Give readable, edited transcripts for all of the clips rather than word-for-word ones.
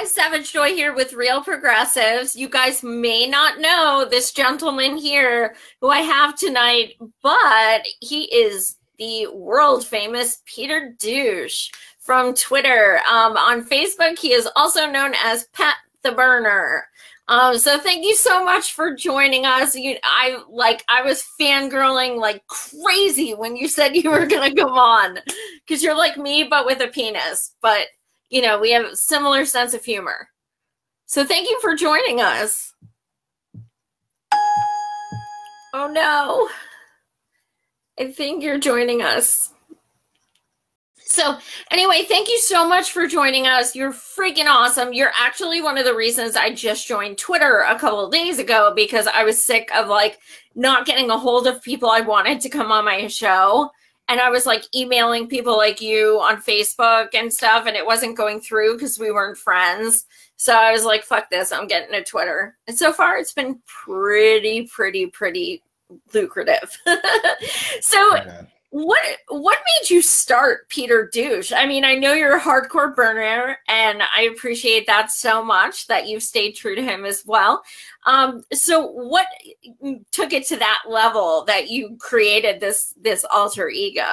guys, Savage Joy here with Real Progressives. You guys may not know this gentleman here who I have tonight, but he is the world famous Peter Douche from Twitter. On Facebook, he is also known as Pat the Burner. So thank you so much for joining us. I was fangirling like crazy when you said you were gonna come on, because you're like me but with a penis. But you know, we have a similar sense of humor. So thank you for joining us. Oh no, I think you're joining us. So anyway, thank you so much for joining us. You're freaking awesome. You're actually one of the reasons I just joined Twitter a couple of days ago, because I was sick of like not getting a hold of people I wanted to come on my show. And I was like emailing people like you on Facebook and stuff, and it wasn't going through because we weren't friends. So I was like, fuck this, I'm getting a Twitter. And so far it's been pretty lucrative. So what made you start Peter Douche? I mean, I know you're a hardcore burner, and I appreciate that so much that you've stayed true to him as well. So what took it to that level that you created this alter ego?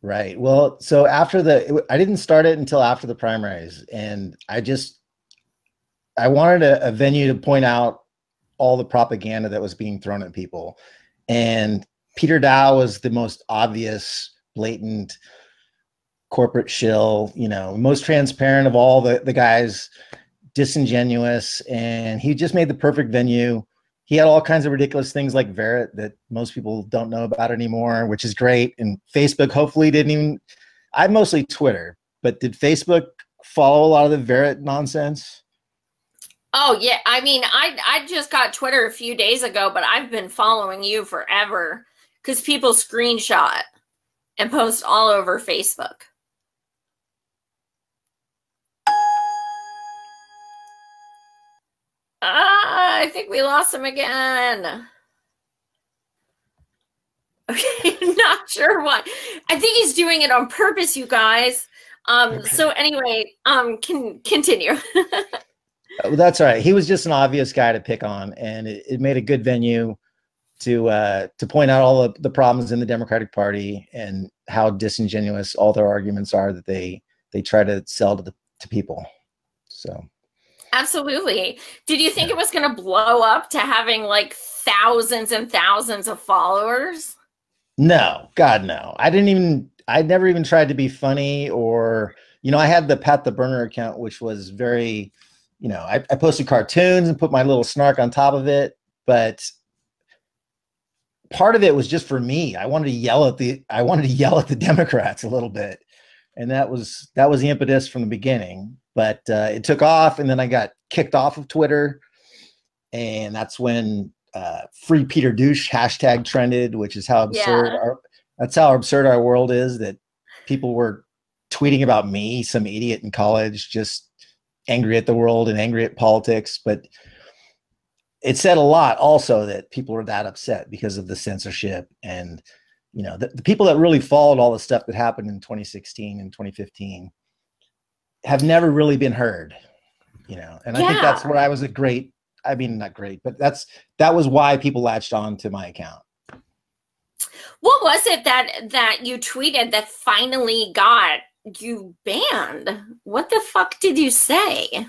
Right. Well, so I didn't start it until after the primaries, and I wanted a venue to point out all the propaganda that was being thrown at people. And Peter Dow was the most obvious, blatant corporate shill, you know, most transparent of all the guys, disingenuous, and he just made the perfect venue. He had all kinds of ridiculous things like Verret that most people don't know about anymore, which is great. And Facebook hopefully didn't even, I mostly Twitter, but did Facebook follow a lot of the Verret nonsense? Oh yeah, I mean, I just got Twitter a few days ago, but I've been following you forever because people screenshot and post all over Facebook. I think we lost him again. Okay, not sure why. I think he's doing it on purpose, you guys. So anyway, continue. That's all right. He was just an obvious guy to pick on, and it made a good venue to point out all the problems in the Democratic Party and how disingenuous all their arguments are that they try to sell to people. So. Absolutely. Did you think it was going to blow up to having like thousands and thousands of followers? No, God, no. I never even tried to be funny, or, you know, I had the Pat the Burner account, which was very, you know, I posted cartoons and put my little snark on top of it, but part of it was just for me. I wanted to yell at the Democrats a little bit. And that was the impetus from the beginning. But it took off, and then I got kicked off of Twitter, and that's when Free Peter Douche hashtag trended, which is how absurd that's how absurd our world is, that people were tweeting about me, some idiot in college, just angry at the world and angry at politics. But it said a lot also that people were that upset because of the censorship, and you know, the people that really followed all the stuff that happened in 2016 and 2015 have never really been heard, you know. And I think that's where I was not great, but that was why people latched on to my account. What was it that you tweeted that finally got you banned? What the fuck did you say?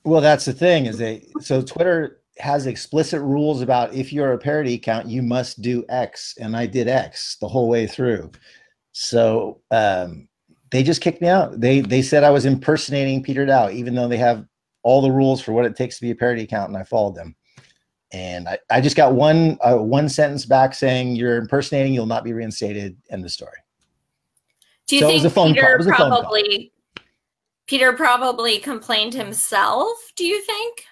Well, that's the thing, so Twitter has explicit rules about, if you're a parody account, you must do X, and I did X the whole way through. So they just kicked me out. They said I was impersonating Peter Dow, even though they have all the rules for what it takes to be a parody account, and I followed them. And I just got one sentence back saying, "You're impersonating, you'll not be reinstated." End of story. Do you think Peter probably complained himself? Do you think?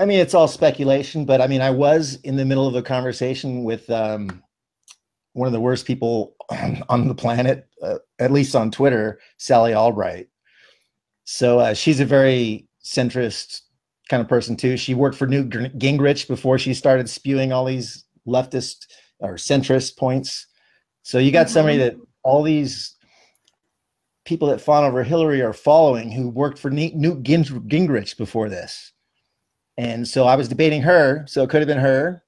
I mean, it's all speculation, but I mean, I was in the middle of a conversation with one of the worst people on the planet, at least on Twitter, Sally Albright. So she's a very centrist kind of person too. She worked for Newt Gingrich before she started spewing all these leftist or centrist points. So you got somebody that all these people that fawn over Hillary are following who worked for Newt Gingrich before this. And so I was debating her, so it could have been her.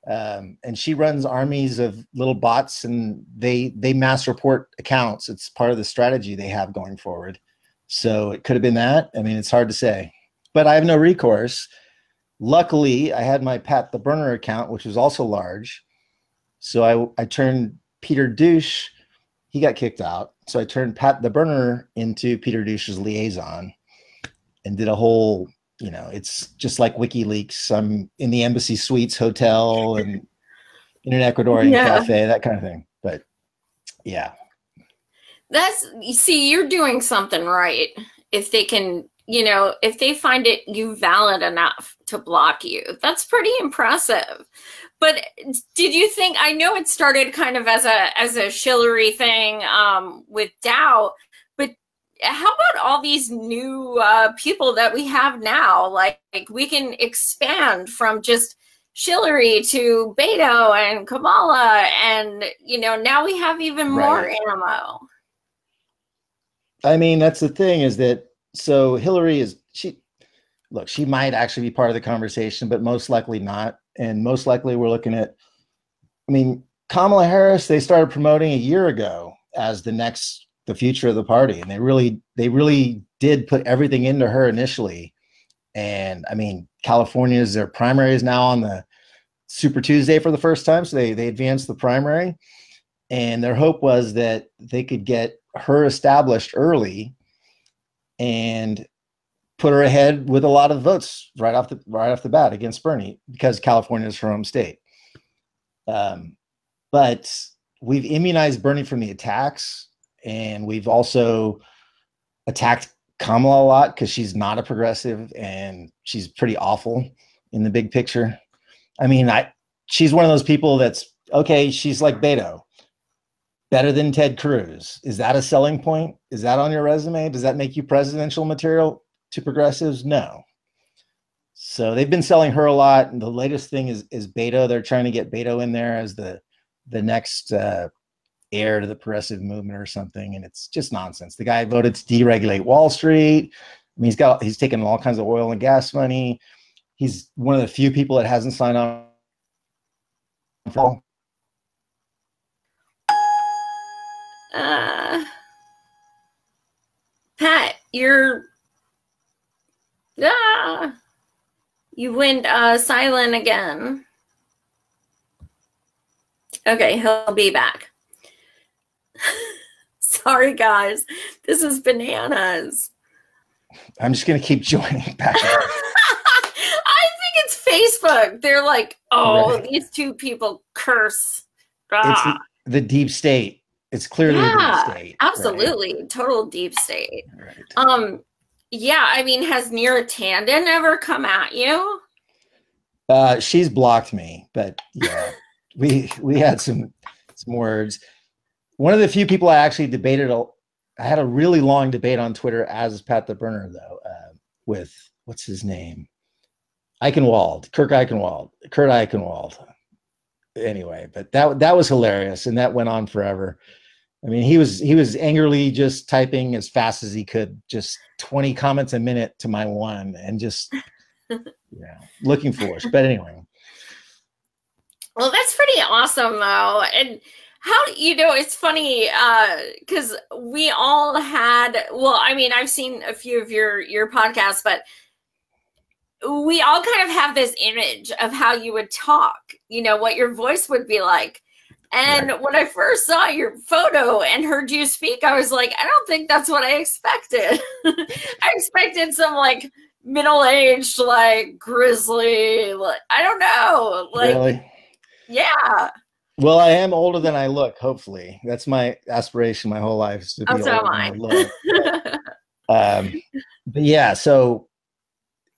And she runs armies of little bots, and they mass report accounts. It's part of the strategy they have going forward. So it could have been that. I mean, it's hard to say, but I have no recourse. Luckily, I had my Pat the Burner account, which was also large. So I turned Peter Douche. He got kicked out. So I turned Pat the Burner into Peter Douche's liaison and did a whole, you know, it's just like WikiLeaks. I'm in the Embassy Suites hotel and in an Ecuadorian cafe, that kind of thing. But yeah. You see, you're doing something right. If they can, you know, if they find you valid enough to block you, that's pretty impressive. But did you think, I know it started kind of as a Shillery thing with Dow, but how about all these new people that we have now? Like we can expand from just Shillery to Beto and Kamala, and you know, now we have even more ammo. I mean, that's the thing, is that so Hillary she might actually be part of the conversation, but most likely not. And most likely we're looking at, I mean, Kamala Harris, they started promoting a year ago as the future of the party. And they really did put everything into her initially. And I mean, their primary is now on the Super Tuesday for the first time. So they advanced the primary, and their hope was that they could get her established early and put her ahead with a lot of votes right off the bat against Bernie, because California is her home state. But we've immunized Bernie from the attacks, and we've also attacked Kamala a lot because she's not a progressive and she's pretty awful in the big picture. I mean, she's one of those people that's okay. She's like Beto, better than Ted Cruz. Is that a selling point? Is that on your resume? Does that make you presidential material to progressives? No. So they've been selling her a lot. And the latest thing is Beto. They're trying to get Beto in there as the next heir to the progressive movement or something. And it's just nonsense. The guy voted to deregulate Wall Street. I mean, he's taken all kinds of oil and gas money. He's one of the few people that hasn't signed on. Pat, you went silent again. Okay, he'll be back. Sorry, guys. This is bananas. I'm just going to keep joining back. I think it's Facebook. They're like, oh, these two people curse. It's the deep state. It's clearly the deep state. Absolutely. Right? Total deep state. Right. Yeah, I mean, has Neera Tanden ever come at you? She's blocked me, but yeah, we had some words. One of the few people I actually debated, I had a really long debate on Twitter as Pat the Burner, though, with what's his name? Kurt Eichenwald. Anyway, but that was hilarious, and that went on forever. I mean, he was angrily just typing as fast as he could, just 20 comments a minute to my one, and just looking foolish. But anyway. Well, that's pretty awesome, though. And how, it's funny because we all had, well, I mean, I've seen a few of your podcasts, but we all kind of have this image of how you would talk, what your voice would be like. And when I first saw your photo and heard you speak, I was like, I don't think that's what I expected. I expected some like middle-aged, like grizzly, like, I don't know. Like, really? Yeah. Well, I am older than I look, hopefully. That's my aspiration my whole life, is to be older than I look. But yeah, so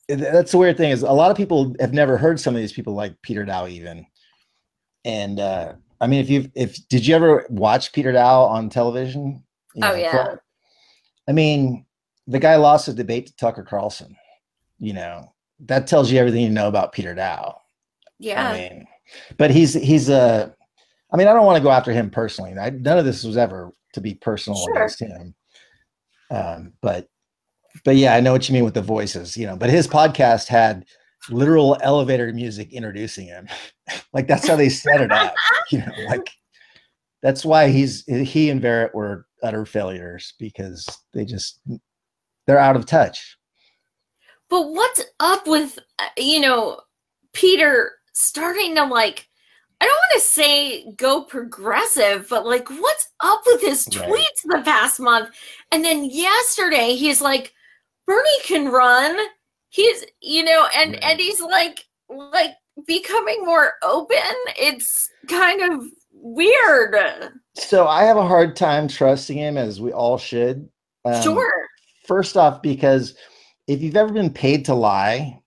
that's the weird thing, is a lot of people have never heard some of these people like Peter Dow even. And I mean, did you ever watch Peter Dow on television? Yeah. I mean, the guy lost a debate to Tucker Carlson. That tells you everything you know about Peter Dow. Yeah. I mean, but he's I mean, I don't want to go after him personally. None of this was ever to be personal against him. But yeah, I know what you mean with the voices, you know, but his podcast had literal elevator music introducing him. Like that's how they set it up, you know, like that's why he and Barrett were utter failures, because they're out of touch. But what's up with, you know, Peter starting to, like, I don't want to say go progressive, but like, what's up with his tweets the past month? And then yesterday he's like, Bernie can run. He's, you know, and he's like becoming more open. It's kind of weird. So I have a hard time trusting him, as we all should. Sure. First off, because if you've ever been paid to lie,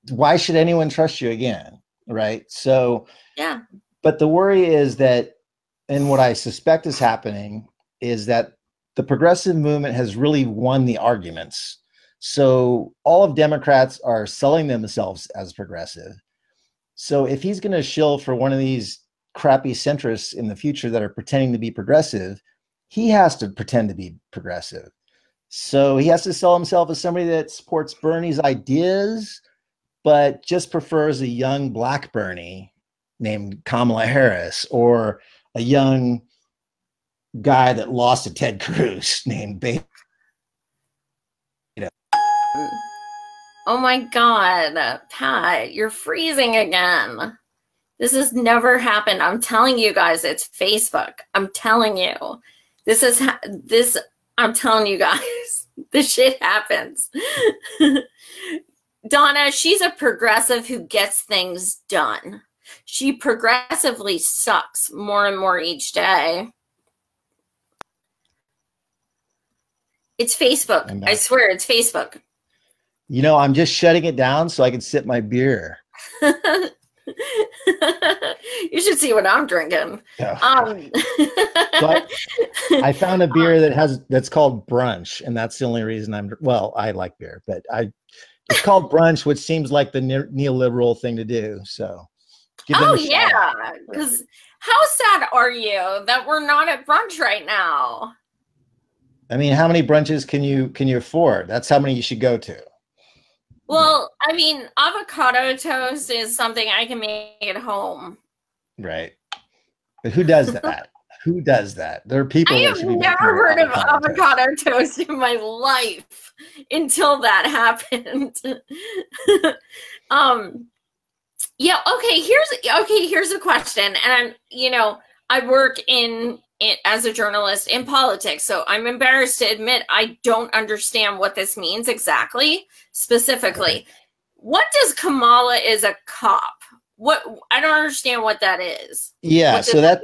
why should anyone trust you again? Right. So, yeah. But the worry is that, and what I suspect is happening, is that the progressive movement has really won the arguments. So all of Democrats are selling themselves as progressive. So if he's going to shill for one of these crappy centrists in the future that are pretending to be progressive, he has to pretend to be progressive. So he has to sell himself as somebody that supports Bernie's ideas, but just prefers a young black Bernie named Kamala Harris, or a young guy that lost to Ted Cruz named Baby. Oh my God, Pat, you're freezing again. This has never happened. I'm telling you guys, it's Facebook. I'm telling you. I'm telling you guys, this shit happens. Donna, she's a progressive who gets things done. She progressively sucks more and more each day. It's Facebook. I swear, it's Facebook. You know, I'm just shutting it down so I can sip my beer. You should see what I'm drinking. Yeah. I found a beer that's called Brunch, and that's the only reason I like beer, but it's called Brunch, which seems like the neoliberal thing to do. So, yeah, because how sad are you that we're not at brunch right now? I mean, how many brunches can you afford? That's how many you should go to. Well, I mean, avocado toast is something I can make at home. Right. But who does that? Who does that? There are people. I have never heard of avocado toast in my life until that happened. Yeah. Okay. Here's a question, and I work as a journalist in politics, so I'm embarrassed to admit I don't understand what this means exactly, specifically. Okay. What does Kamala is a cop? What, I don't understand what that is. Yeah, so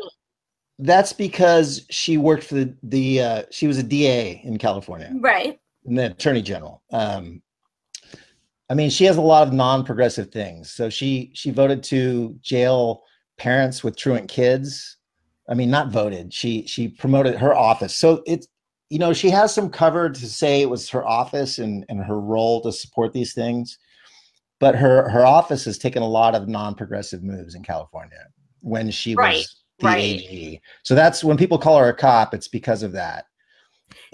that's because she worked for the she was a DA in California, right? And the attorney general. I mean, she has a lot of non-progressive things. So she voted to jail parents with truant kids. I mean, not voted. She promoted her office. So it's, she has some cover to say it was her office and her role to support these things. But her office has taken a lot of non-progressive moves in California when she was the AG. So that's when people call her a cop, it's because of that.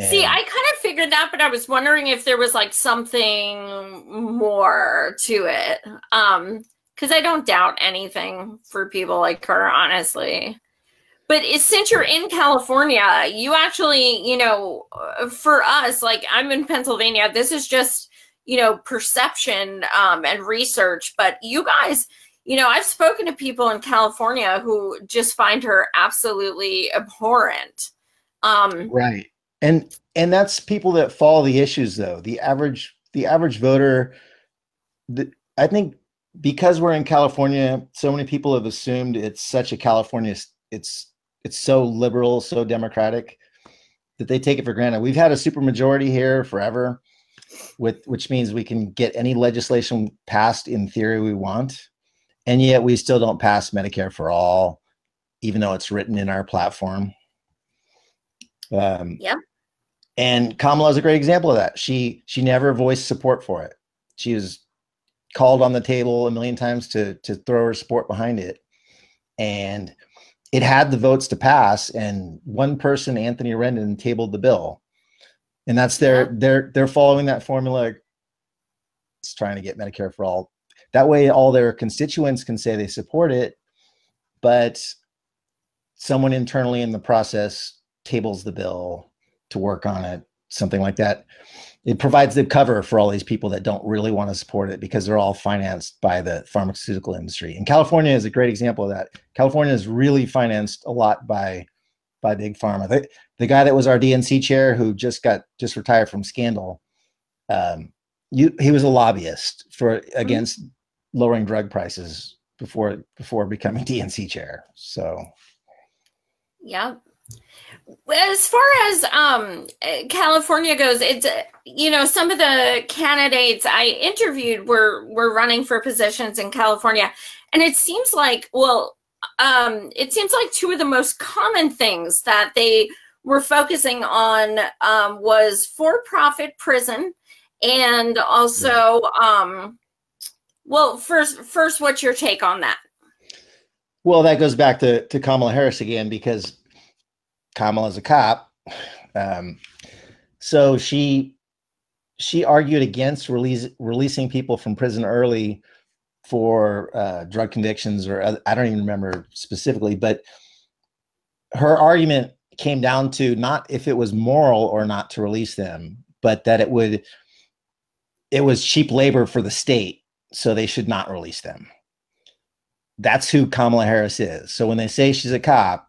See, I kind of figured that, but I was wondering if there was like something more to it. Because I don't doubt anything for people like her, honestly. But since you're in California, you actually, for us, like I'm in Pennsylvania, this is just, perception and research. But you guys, I've spoken to people in California who just find her absolutely abhorrent. Right. And that's people that follow the issues, though. The average voter, I think because we're in California, so many people have assumed it's such a California, it's so liberal, so democratic that they take it for granted. We've had a supermajority here forever, which means we can get any legislation passed in theory we want. And yet we still don't pass Medicare for all, even though it's written in our platform. Yeah. And Kamala is a great example of that. She never voiced support for it. She was called on the table a million times to throw her support behind it. And it had the votes to pass. And one person, Anthony Rendon, tabled the bill. And that's they're following that formula. It's trying to get Medicare for all. That way, all their constituents can say they support it, but someone internally in the process tables the bill to work on it, something like that. It provides the cover for all these people that don't really want to support it because they're all financed by the pharmaceutical industry. And California is a great example of that. California is really financed a lot by big pharma. The guy that was our DNC chair who just retired from Scandal, he was a lobbyist against lowering drug prices before becoming DNC chair. So, yeah. As far as California goes, it's some of the candidates I interviewed were running for positions in California, and it seems like two of the most common things that they were focusing on was for-profit prison, and also first, what's your take on that? Well, that goes back to Kamala Harris again, because Kamala's a cop. So she argued against releasing people from prison early for drug convictions, or I don't even remember specifically, but her argument came down to not if it was moral or not to release them, but that it was cheap labor for the state, so they should not release them. That's who Kamala Harris is. So when they say she's a cop,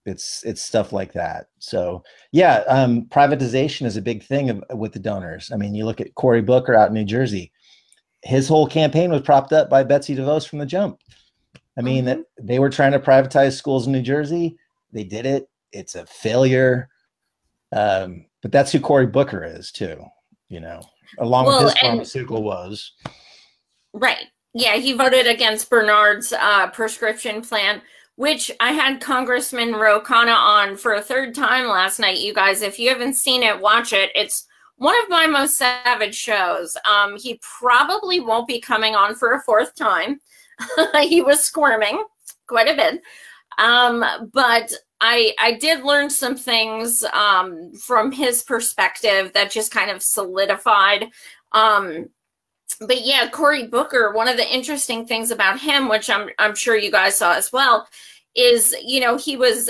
it's stuff like that. So yeah, privatization is a big thing with the donors. I mean, you look at Cory Booker out in New Jersey. His whole campaign was propped up by Betsy DeVos from the jump. I mean, that they were trying to privatize schools in New Jersey. They did it. It's a failure. But that's who Cory Booker is too, along with his pharmaceutical woes. Right. Yeah, he voted against Bernard's prescription plan, which I had Congressman Ro Khanna on for a third time last night. You guys, if you haven't seen it, watch it. It's one of my most savage shows. He probably won't be coming on for a fourth time. He was squirming quite a bit. But I did learn some things from his perspective that just kind of solidified. But yeah, Cory Booker, one of the interesting things about him, which I'm sure you guys saw as well, is, he was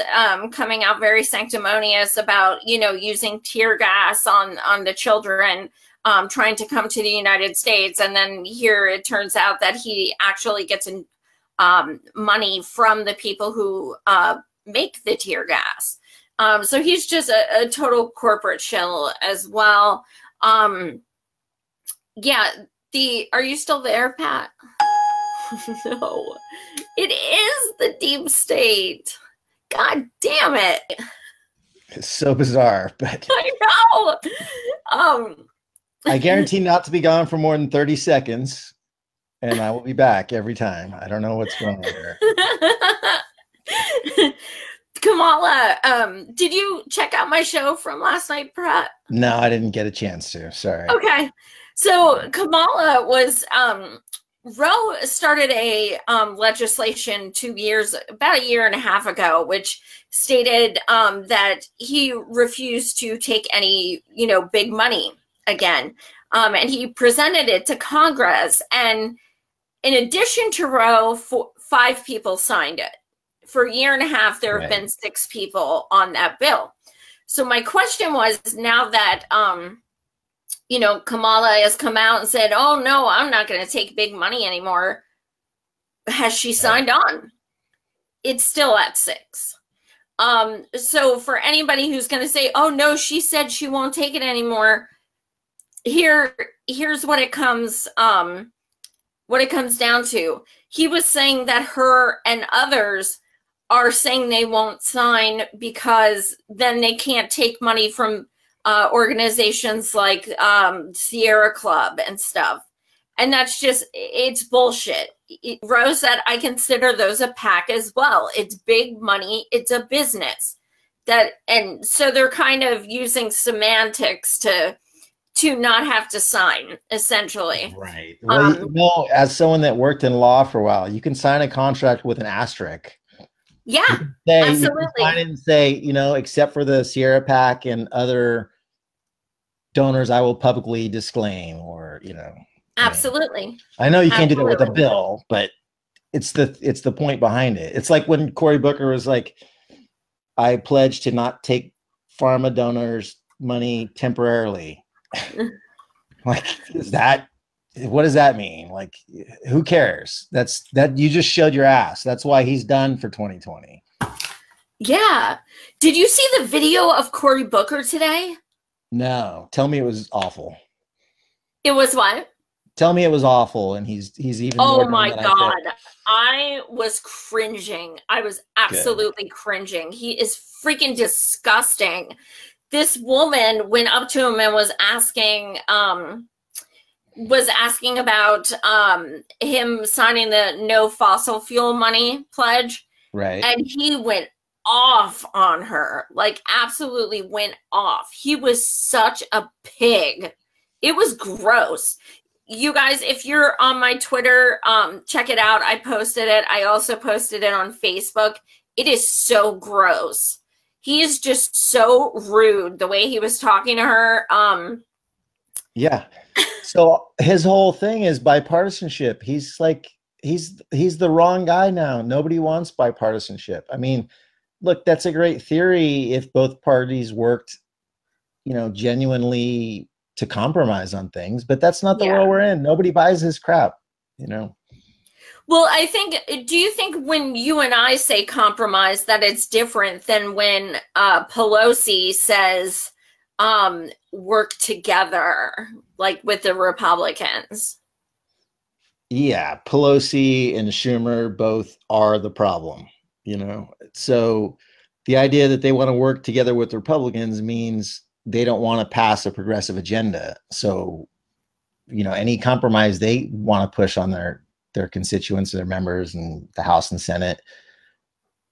coming out very sanctimonious about, using tear gas on the children trying to come to the United States. And then here it turns out that he actually gets money from the people who make the tear gas. So he's just a total corporate shill as well. Yeah. Are you still there, Pat? No, it is the deep state. God damn it. It's so bizarre, but I know. I guarantee not to be gone for more than 30 seconds, and I will be back every time. I don't know what's going on there. Kamala, did you check out my show from last night, Pat? No, I didn't get a chance to. Sorry. Okay. So Kamala was, Roe started a legislation about a year and a half ago, which stated that he refused to take any, big money again. And he presented it to Congress. And in addition to Roe, 5 people signed it. For a year and a half, there have been 6 people on that bill. So my question was, now that Kamala has come out and said, oh, no, I'm not going to take big money anymore. Has she signed on? It's still at 6. So for anybody who's going to say, oh, no, she said she won't take it anymore. Here's what it comes down to. He was saying that her and others are saying they won't sign because then they can't take money from organizations like Sierra Club and stuff. And that's just, it's bullshit. Rose said, I consider those a PAC as well. It's big money. It's a business. And so they're kind of using semantics to not have to sign, essentially. Right. Well, as someone that worked in law for a while, you can sign a contract with an asterisk. Yeah, absolutely. You can sign it and say, except for the Sierra PAC and other donors I will publicly disclaim, or, you know. Absolutely. I know you can't do that with a bill, but it's the point behind it. It's like when Cory Booker was like, I pledge to not take pharma donors' money temporarily. Like, what does that mean? Like, who cares? That you just showed your ass. That's why he's done for 2020. Yeah. Did you see the video of Cory Booker today? No. Tell me it was awful. It was what? Tell me it was awful, and he's even oh my God. I was cringing. I was absolutely cringing. He is freaking disgusting. This woman went up to him and was asking about him signing the no fossil fuel money pledge. Right. And he went off on her, like absolutely went off. He was such a pig. It was gross. You guys, if you're on my Twitter, check it out. I posted it. I also posted it on Facebook. It is so gross. He is just so rude the way he was talking to her. Yeah. So his whole thing is bipartisanship. He's like, he's the wrong guy now. Nobody wants bipartisanship. I mean, look, that's a great theory if both parties worked, you know, genuinely to compromise on things, but that's not the world we're in. Nobody buys his crap, you know? Well, I think, do you think when you and I say compromise that it's different than when Pelosi says work together, like with the Republicans? Yeah, Pelosi and Schumer both are the problem, you know? So the idea that they want to work together with Republicans means they don't want to pass a progressive agenda. So, you know, any compromise they want to push on their constituents, their members, and the House and Senate,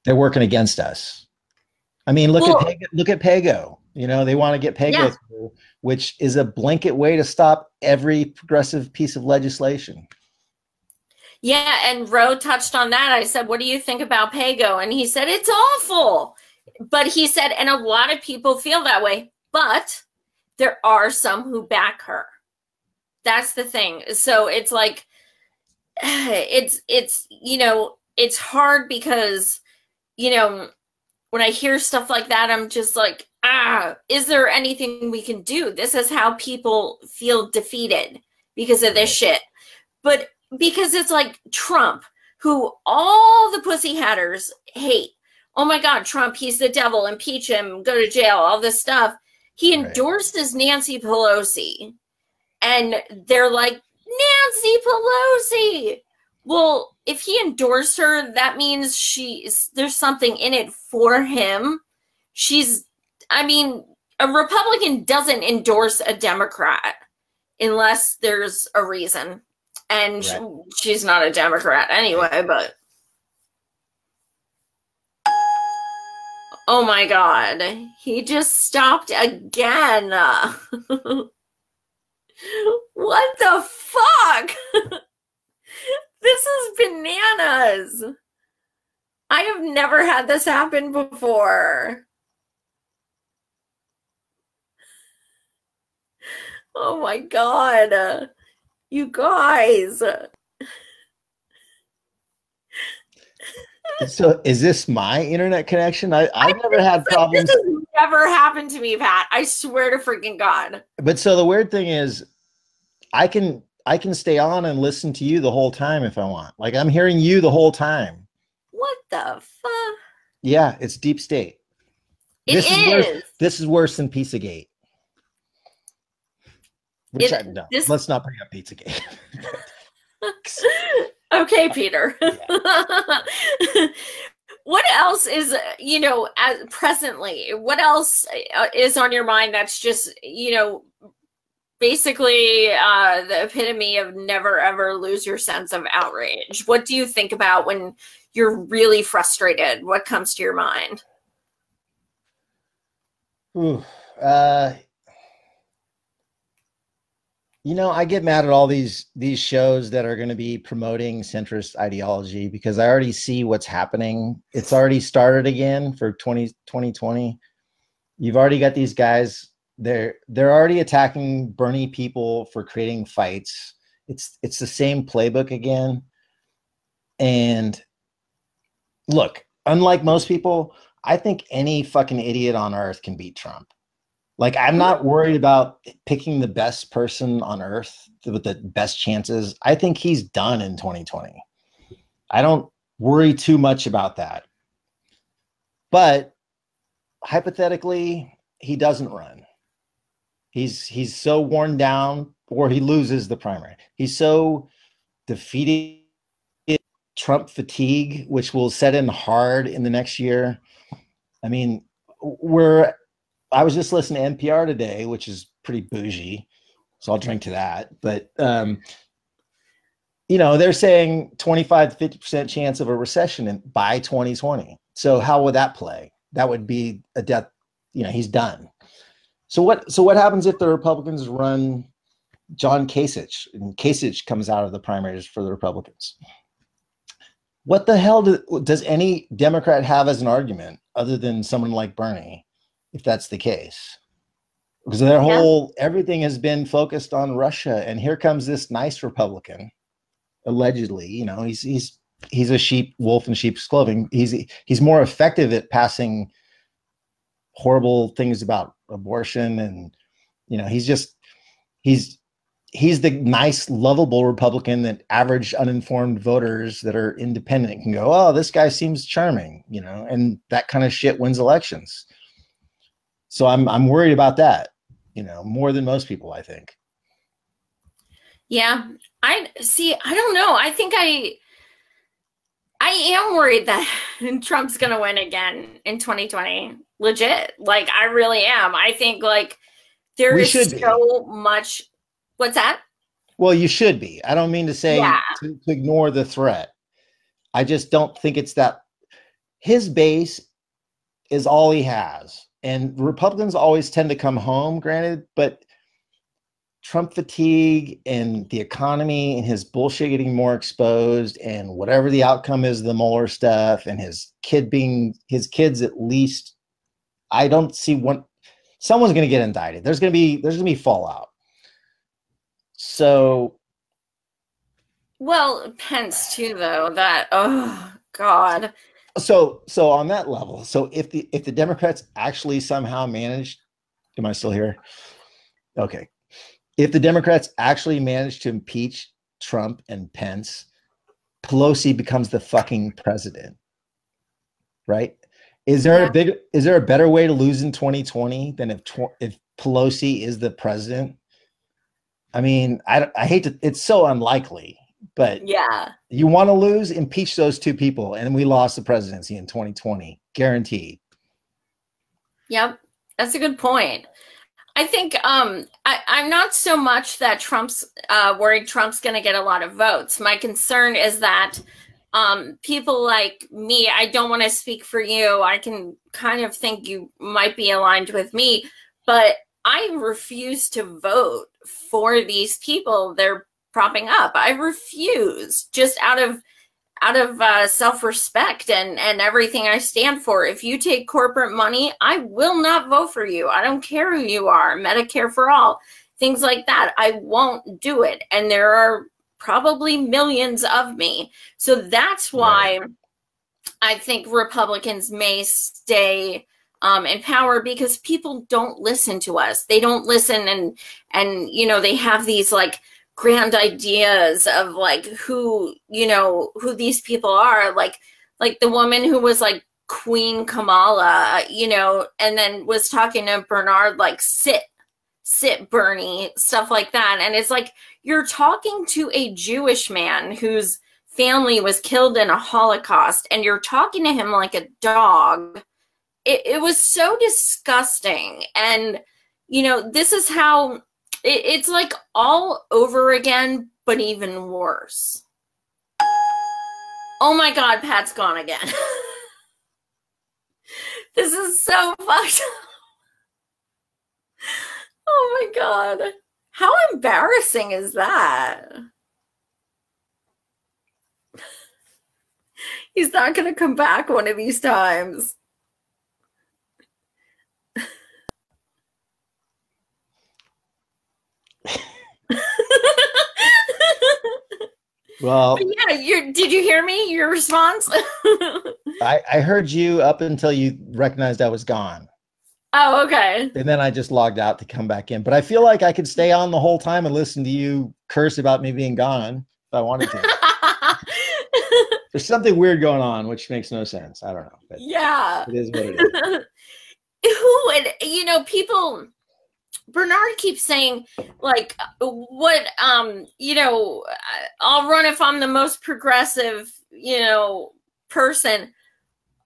they're working against us. I mean, look at PAYGO. You know, they want to get PAYGO through, which is a blanket way to stop every progressive piece of legislation. Yeah, and Roe touched on that. I said, what do you think about PAYGO? And he said, it's awful. But he said, and a lot of people feel that way, but there are some who back her. That's the thing. So it's like, it's you know, it's hard because, you know, when I hear stuff like that, I'm just like, is there anything we can do? This is how people feel defeated because of this shit. But because it's like Trump, who all the pussy hatters hate. Oh my God, Trump, he's the devil, impeach him, go to jail, all this stuff. He endorses Nancy Pelosi. And they're like, Nancy Pelosi. Well, if he endorsed her, that means there's something in it for him. I mean, a Republican doesn't endorse a Democrat unless there's a reason. And she's not a Democrat anyway, but. Oh my God. He just stopped again. What the fuck? This is bananas. I have never had this happen before. Oh my God. You guys. So is this my internet connection? I've never had problems. This has never happened to me, Pat. I swear to freaking God. But so the weird thing is I can stay on and listen to you the whole time if I want. Like I'm hearing you the whole time. What the fuck? Yeah, it's deep state. This is worse than Pizzagate. Which let's not bring up Pizzagate. Okay, Peter. What else is, you know, presently, what else is on your mind that's just, you know, basically the epitome of never ever lose your sense of outrage? What do you think about when you're really frustrated? What comes to your mind? Ooh, you know, I get mad at all these shows that are going to be promoting centrist ideology because I already see what's happening. It's already started again for 2020. You've already got these guys they're already attacking Bernie people for creating fights. It's the same playbook again. And look, unlike most people, I think any fucking idiot on earth can beat Trump. Like, I'm not worried about picking the best person on earth with the best chances. I think he's done in 2020. I don't worry too much about that. But hypothetically, he doesn't run. He's so worn down, or he loses the primary. He's so defeated, Trump fatigue, which will set in hard in the next year. I mean, I was just listening to NPR today, which is pretty bougie, so I'll drink to that. But they're saying 25 to 50% chance of a recession by 2020. So how would that play? That would be a death. He's done. So what happens if the Republicans run John Kasich and Kasich comes out of the primaries for the Republicans? What the hell does any Democrat have as an argument other than someone like Bernie, if that's the case? Because everything has been focused on Russia, and here comes this nice Republican, allegedly. He's a wolf in sheep's clothing. He's more effective at passing horrible things about abortion, and he's the nice, lovable Republican that average uninformed voters that are independent can go, oh, this guy seems charming, and that kind of shit wins elections. So I'm worried about that, more than most people, I think. Yeah, I don't know. I think I am worried that Trump's going to win again in 2020. Legit. Like, I really am. I think there is so much. What's that? Well, you should be. I don't mean to say to ignore the threat. I just don't think it's that. His base is all he has. And Republicans always tend to come home, granted, but Trump fatigue and the economy and his bullshit getting more exposed, and whatever the outcome is, the Mueller stuff, and his kids at least, I don't see someone's going to get indicted. There's going to be fallout. So, well, Pence too, though. That, oh God. So on that level, so if the Democrats actually somehow managed, am I still here? Okay. If the Democrats actually manage to impeach Trump and Pence, Pelosi becomes the fucking president, right? Is there a better way to lose in 2020 than if Pelosi is the president? I mean, I hate to, it's so unlikely, but you want to lose, impeach those two people, and we lost the presidency in 2020, guaranteed. Yep, that's a good point. I think I'm not so much that Trump's worried Trump's going to get a lot of votes. My concern is that people like me, I don't want to speak for you. I can kind of think you might be aligned with me, but I refuse to vote for these people they're propping up. I refuse, just out of self-respect and everything I stand for. If you take corporate money, I will not vote for you. I don't care who you are, Medicare for all, things like that. I won't do it. And there are probably millions of me. So that's why I think Republicans may stay in power, because people don't listen to us. They don't listen, and they have these grand ideas of who these people are, like the woman who was Queen Kamala, and then was talking to Bernard sit Bernie, stuff like that. And it's you're talking to a Jewish man whose family was killed in a Holocaust, and you're talking to him like a dog. It was so disgusting. And this is how it's all over again, but even worse. Oh my God, Pat's gone again. This is so fucked up. Oh my God. How embarrassing is that? He's not going to come back one of these times. Well, yeah, did you hear me? Your response? I heard you up until you recognized I was gone. Oh, okay. And then I just logged out to come back in. But I feel like I could stay on the whole time and listen to you curse about me being gone if I wanted to. There's something weird going on, which makes no sense. I don't know. But yeah. it is what it is. Who would, people, Bernard keeps saying, like, what, I'll run if I'm the most progressive, person.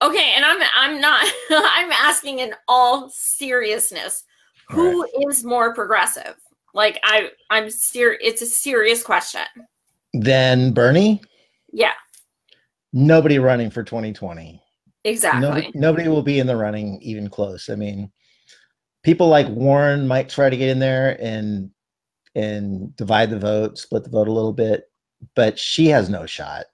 Okay, and I'm not, I'm asking in all seriousness, who is more progressive? Like, I'm serious, it's a serious question. Then Bernie? Yeah. Nobody running for 2020. Exactly. Nobody will be in the running even close. I mean, people like Warren might try to get in there and divide the vote, split the vote a little bit, but she has no shot.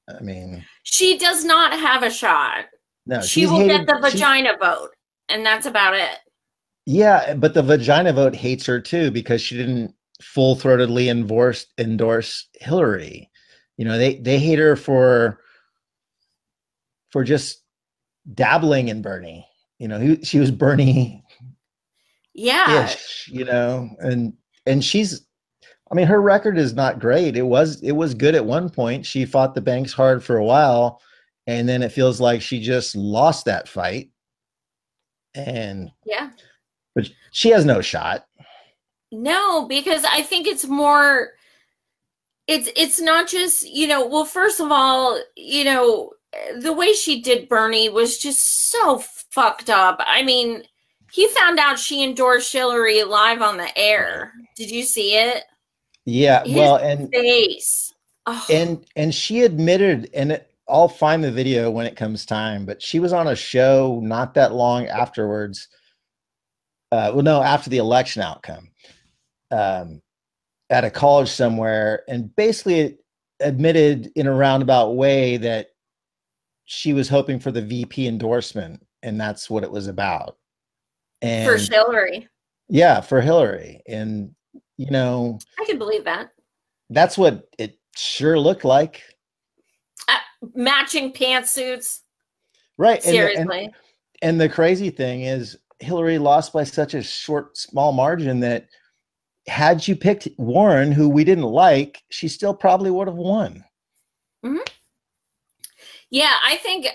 I mean, she does not have a shot. No, she will get the vagina vote, and that's about it. Yeah, but the vagina vote hates her too because she didn't full-throatedly endorse Hillary. They hate her for just dabbling in Bernie. She was Bernie. Yeah. And she's, I mean, her record is not great. It was good at one point. She fought the banks hard for a while, and then it feels like she just lost that fight. And yeah, but she has no shot. No, because I think it's more, it's not just, well, first of all, the way she did Bernie was just so fucked up. I mean, he found out she endorsed Hillary live on the air. Did you see it? Yeah, His face. Oh. And she admitted, and I'll find the video when it comes time, but she was on a show not that long afterwards. After the election outcome, at a college somewhere, and basically admitted in a roundabout way that she was hoping for the VP endorsement, and that's what it was about. And for Hillary. Yeah, for Hillary. And I can believe that. That's what it sure looked like. Matching pantsuits. Right. Seriously. And the crazy thing is Hillary lost by such a small margin that had you picked Warren, who we didn't like, she still probably would have won. Mm-hmm. Yeah, I think,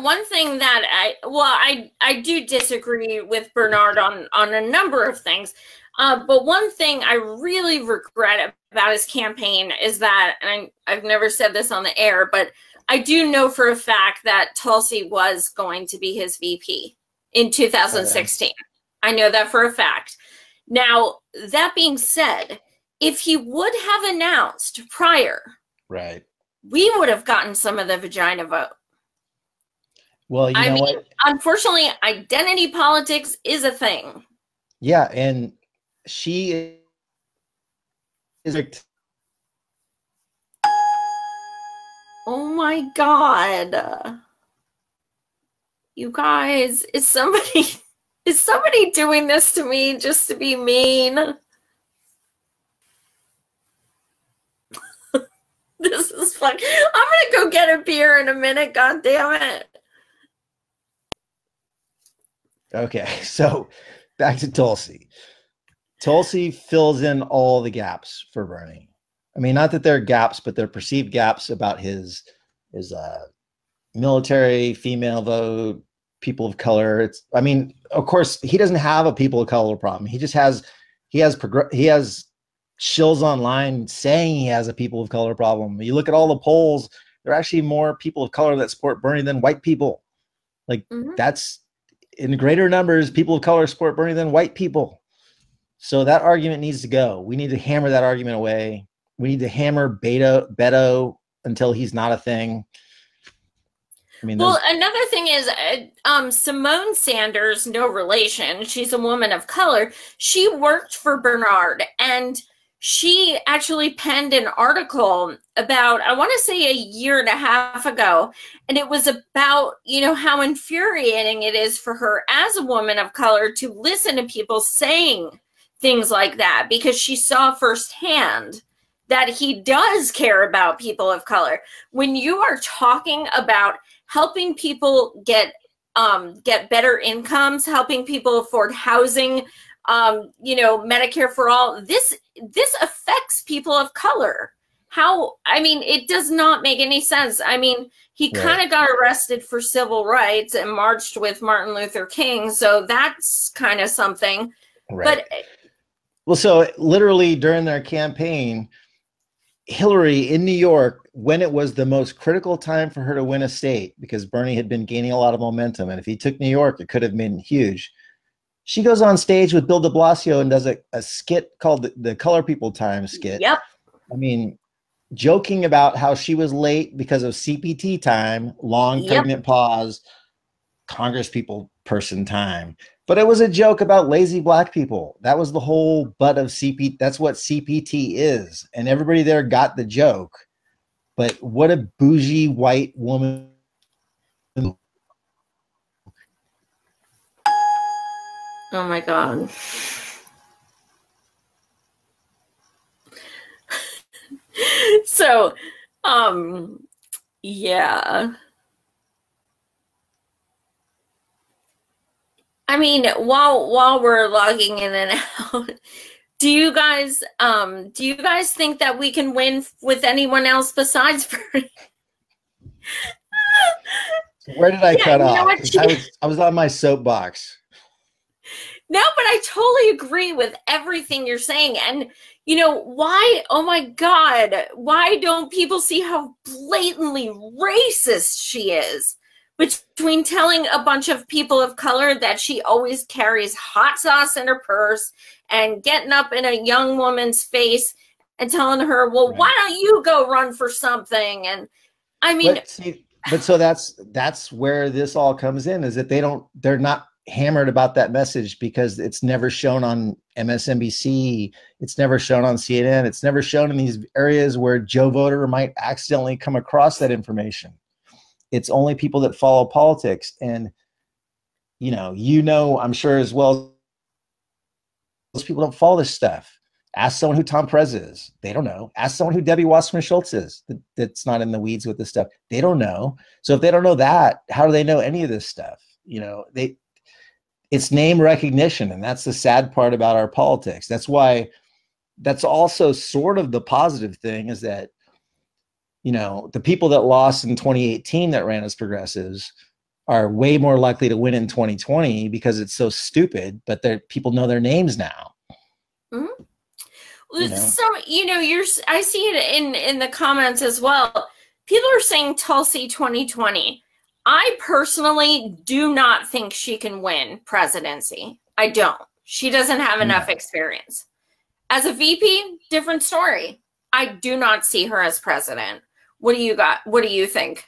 one thing that I do disagree with Bernard on a number of things. But one thing I really regret about his campaign is that, and I've never said this on the air, but I do know for a fact that Tulsi was going to be his VP in 2016. Okay. I know that for a fact. Now, that being said, if he would have announced prior, right, we would have gotten some of the vagina vote. Well, you know what? Unfortunately, identity politics is a thing. Yeah, and she is oh my God. You guys, is somebody doing this to me just to be mean? This is fun. I'm gonna go get a beer in a minute, god damn it. Okay, so back to Tulsi. Tulsi fills in all the gaps for Bernie. I mean, not that they're gaps, but they're perceived gaps about his military, female vote, people of color. I mean, of course, he doesn't have a people of color problem. He just has shills online saying he has a people of color problem. You look at all the polls, there are actually more people of color that support Bernie than white people. Like that's in greater numbers, people of color support Bernie than white people. So that argument needs to go. We need to hammer that argument away. We need to hammer Beto until he's not a thing. I mean, well, another thing is Simone Sanders, no relation. She's a woman of color. She worked for Bernard, and she actually penned an article about, I want to say a year and a half ago, and it was about, how infuriating it is for her as a woman of color to listen to people saying things like that, because she saw firsthand that he does care about people of color. When you are talking about helping people get better incomes, helping people afford housing, Medicare for all, this affects people of color. It does not make any sense. I mean, he kind of got arrested for civil rights and marched with Martin Luther King, so that's kind of something. Right. But well, so literally during their campaign, Hillary in New York, when it was the most critical time for her to win a state, because Bernie had been gaining a lot of momentum, and if he took New York, it could have been huge. She goes on stage with Bill de Blasio and does a skit called the Color People Time skit. Yep. I mean, joking about how she was late because of CPT time, long pregnant pause, Congress people person time. But it was a joke about lazy black people. That was the whole butt of CPT. That's what CPT is. And everybody there got the joke. But what a bougie white woman. Oh my God. So, yeah. I mean, while we're logging in and out, do you guys think that we can win with anyone else besides Bernie? Where did I cut off? I was on my soapbox. No, but I totally agree with everything you're saying. And why, oh my God, why don't people see how blatantly racist she is? Between telling a bunch of people of color that she always carries hot sauce in her purse and getting up in a young woman's face and telling her, well, why don't you go run for something? And I mean, but so that's where this all comes in, is that they're not hammered about that message because it's never shown on MSNBC. It's never shown on CNN. It's never shown in these areas where Joe voter might accidentally come across that information. It's only people that follow politics. And, I'm sure as well, those people don't follow this stuff. Ask someone who Tom Perez is. They don't know. Ask someone who Debbie Wasserman Schultz is that's not in the weeds with this stuff. They don't know. So if they don't know that, how do they know any of this stuff? It's name recognition. And that's the sad part about our politics. That's also sort of the positive thing, is that the people that lost in 2018 that ran as progressives are way more likely to win in 2020 because it's so stupid, but people know their names now. Mm-hmm. So, I see it in the comments as well. People are saying Tulsi 2020. I personally do not think she can win presidency. I don't. She doesn't have enough experience. As a VP, different story. I do not see her as president. What do you got? What do you think?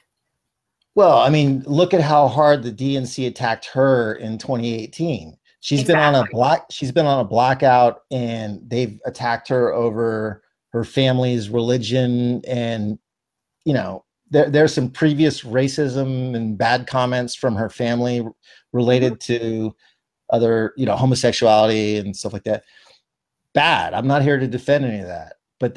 Well, I mean, look at how hard the DNC attacked her in 2018. She's been on a blackout, and they've attacked her over her family's religion. And, there's some previous racism and bad comments from her family related to other, homosexuality and stuff like that. Bad. I'm not here to defend any of that, but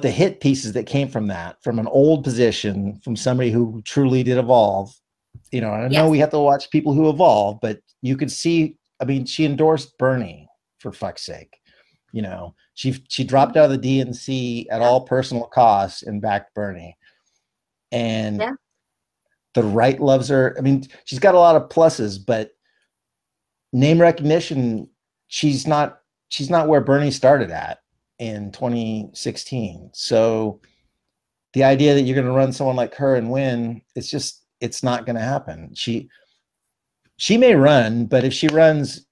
the hit pieces that came from that, from an old position, from somebody who truly did evolve, and I know we have to watch people who evolve, but you could see, I mean, she endorsed Bernie, for fuck's sake. She dropped out of the DNC at all personal costs and backed Bernie. And the right loves her. I mean, she's got a lot of pluses, but name recognition, she's not where Bernie started at in 2016. So the idea that you're going to run someone like her and win, it's not going to happen. She may run, but if she runs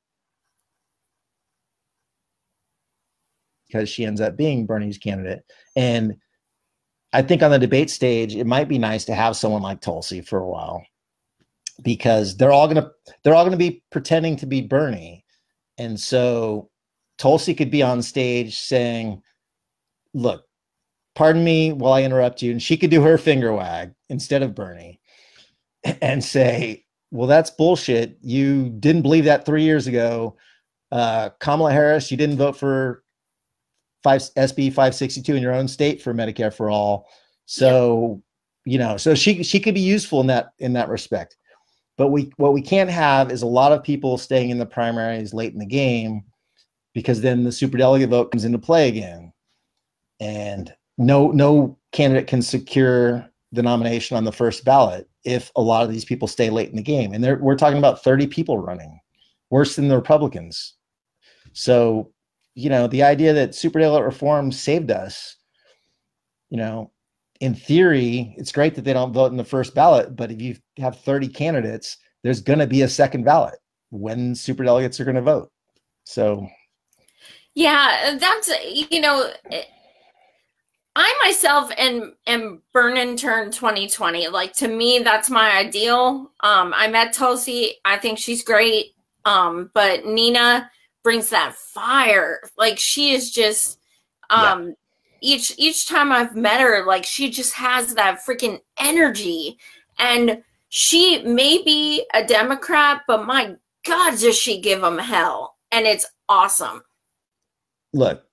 because she ends up being Bernie's candidate, and I think on the debate stage, it might be nice to have someone like Tulsi for a while, because they're all going to be pretending to be Bernie. And so Tulsi could be on stage saying, look, pardon me while I interrupt you. And she could do her finger wag instead of Bernie and say, well, that's bullshit. You didn't believe that 3 years ago. Kamala Harris, you didn't vote for SB 562 in your own state for Medicare for all. So, you know, so she could be useful in that respect. But what we can't have is a lot of people staying in the primaries late in the game, because then the superdelegate vote comes into play again, and no candidate can secure the nomination on the first ballot if a lot of these people stay late in the game. And we're talking about 30 people running, worse than the Republicans. So, you know, the idea that superdelegate reform saved us, you know, in theory, it's great that they don't vote in the first ballot, but if you have 30 candidates, there's going to be a second ballot when superdelegates are going to vote. So, yeah, that's, you know, I myself am burn and turn 2020. Like, to me, that's my ideal. I met Tulsi. I think she's great. But Nina brings that fire. Like, she is just, each time I've met her, like, she just has that freaking energy. And she may be a Democrat, but my God, does she give them hell. And it's awesome. Look,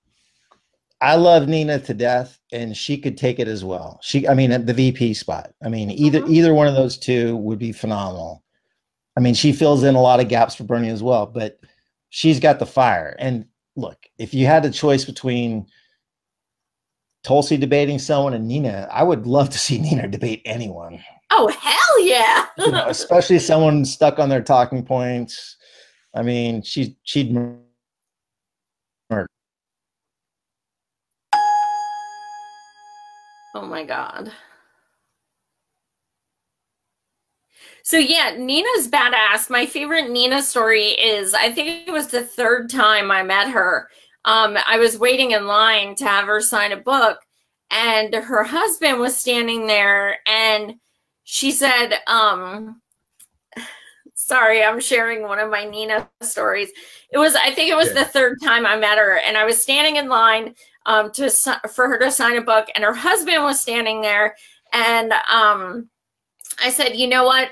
I love Nina to death, and she could take it as well. I mean, at the VP spot. I mean, either one of those two would be phenomenal. I mean, she fills in a lot of gaps for Bernie as well, but she's got the fire. And look, if you had a choice between Tulsi debating someone and Nina, I would love to see Nina debate anyone. Oh, hell yeah. You know, especially someone stuck on their talking points. I mean, she'd murder. Oh my God. So yeah, Nina's badass. My favorite Nina story is, I think it was the third time I met her. I was waiting in line to have her sign a book, and her husband was standing there, and she said, sorry, I'm sharing one of my Nina stories. I think it was the third time I met her, and I was standing in line for her to sign a book, and her husband was standing there, and I said, you know what?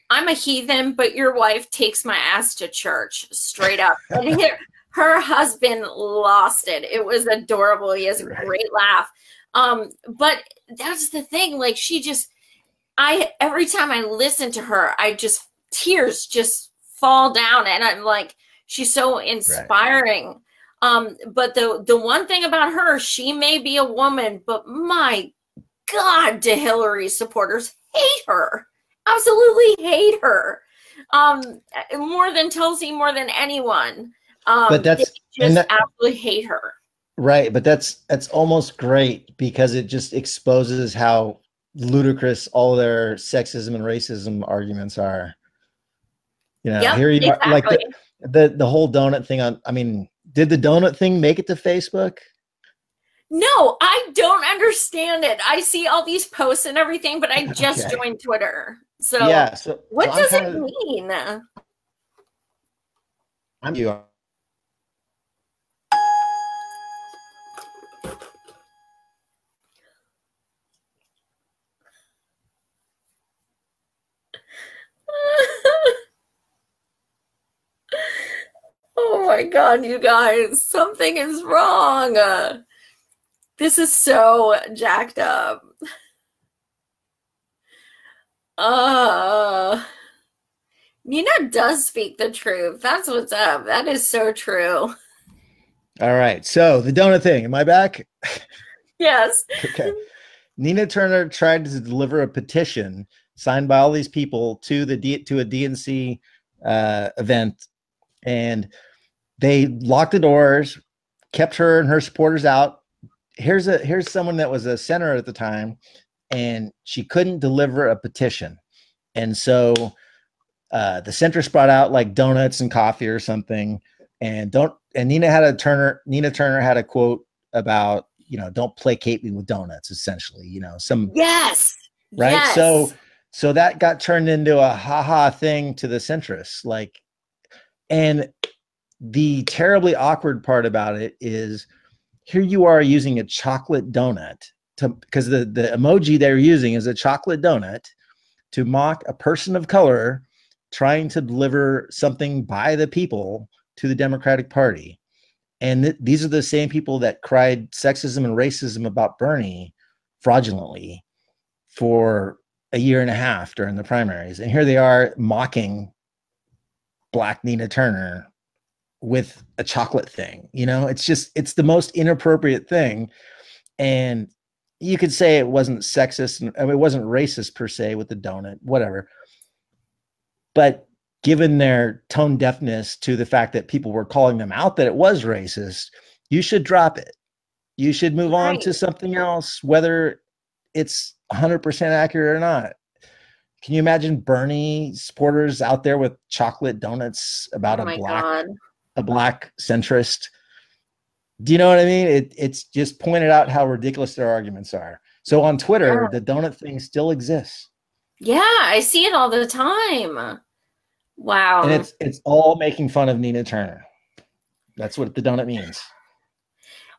I'm a heathen, but your wife takes my ass to church, straight up. And her husband lost it. It was adorable. He has a great laugh. But that's the thing. Like, every time I listen to her, tears just fall down, and I'm like, she's so inspiring. But the one thing about her, she may be a woman, but my God, do Hillary supporters hate her. Absolutely hate her. More than Tulsi, more than anyone. But they just absolutely hate her. Right, but that's almost great, because it just exposes how ludicrous all their sexism and racism arguments are. You know, here you are, like the whole donut thing I mean, did the donut thing make it to Facebook? No, I don't understand it. I see all these posts and everything, but I just joined Twitter. So, yeah, what does it mean? Oh my God, you guys, something is wrong. This is so jacked up. Nina does speak the truth. That's what's up. That is so true. All right. So the donut thing. Am I back? Yes. Okay. Nina Turner tried to deliver a petition signed by all these people to a DNC event, and they locked the doors, kept her and her supporters out. Here's someone that was a senator at the time, and she couldn't deliver a petition. And so the centrists brought out like donuts and coffee or something. And Nina Turner had a quote about, you know, don't placate me with donuts, essentially, you know, yes. Right. Yes. So that got turned into a haha thing to the centrists. Like, and the terribly awkward part about it is, here you are using a chocolate donut because the emoji they're using is a chocolate donut to mock a person of color trying to deliver something by the people to the Democratic Party. And these are the same people that cried sexism and racism about Bernie fraudulently for a year and a half during the primaries. And here they are mocking Black Nina Turner with a chocolate thing. You know, it's the most inappropriate thing. And you could say it wasn't sexist, and I mean, it wasn't racist per se with the donut, whatever. But given their tone deafness to the fact that people were calling them out that it was racist, you should drop it. You should move on to something else, whether it's 100% accurate or not. Can you imagine Bernie supporters out there with chocolate donuts about a black centrist? Do you know what I mean? It's just pointed out how ridiculous their arguments are. So on Twitter, the donut thing still exists. Yeah, I see it all the time. Wow. And it's all making fun of Nina Turner. That's what the donut means.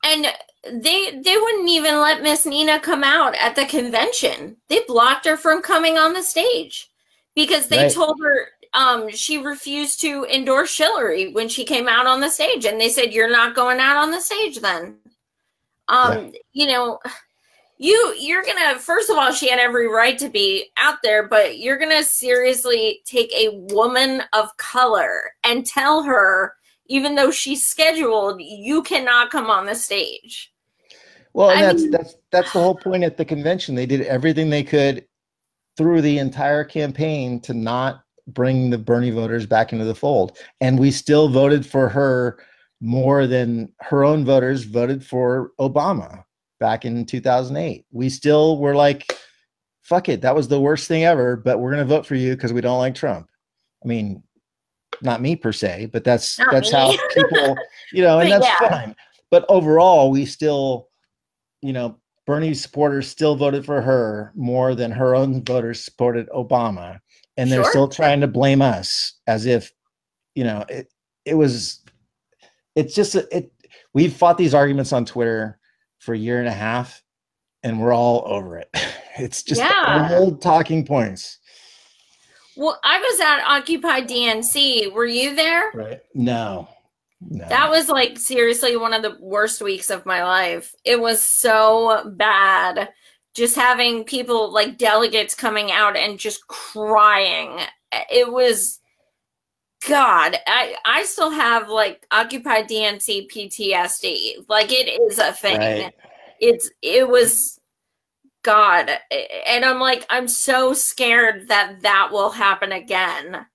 And they wouldn't even let Miss Nina come out at the convention. They blocked her from coming on the stage because they told her she refused to endorse Hillary when she came out on the stage. And they said, you're not going out on the stage then. You know, you're gonna, first of all, she had every right to be out there, but you're gonna seriously take a woman of color and tell her, even though she's scheduled, you cannot come on the stage. Well, and that's the whole point at the convention. They did everything they could through the entire campaign to not bring the Bernie voters back into the fold. And we still voted for her more than her own voters voted for Obama back in 2008. We still were like, fuck it, that was the worst thing ever, but we're going to vote for you because we don't like Trump. I mean, not me per se, but that's how people, you know, and that's fine. But overall, we still, you know, Bernie supporters still voted for her more than her own voters supported Obama. And they're still trying to blame us as if, you know, we've fought these arguments on Twitter for a year and a half and we're all over it. It's just old talking points. Well, I was at Occupy DNC. Were you there? Right. No. That was like seriously one of the worst weeks of my life. It was so bad. Just having people like delegates coming out and just crying. It was, God, I still have like Occupy DNC PTSD. Like it is a thing. Right. It was, God. And I'm like, I'm so scared that will happen again.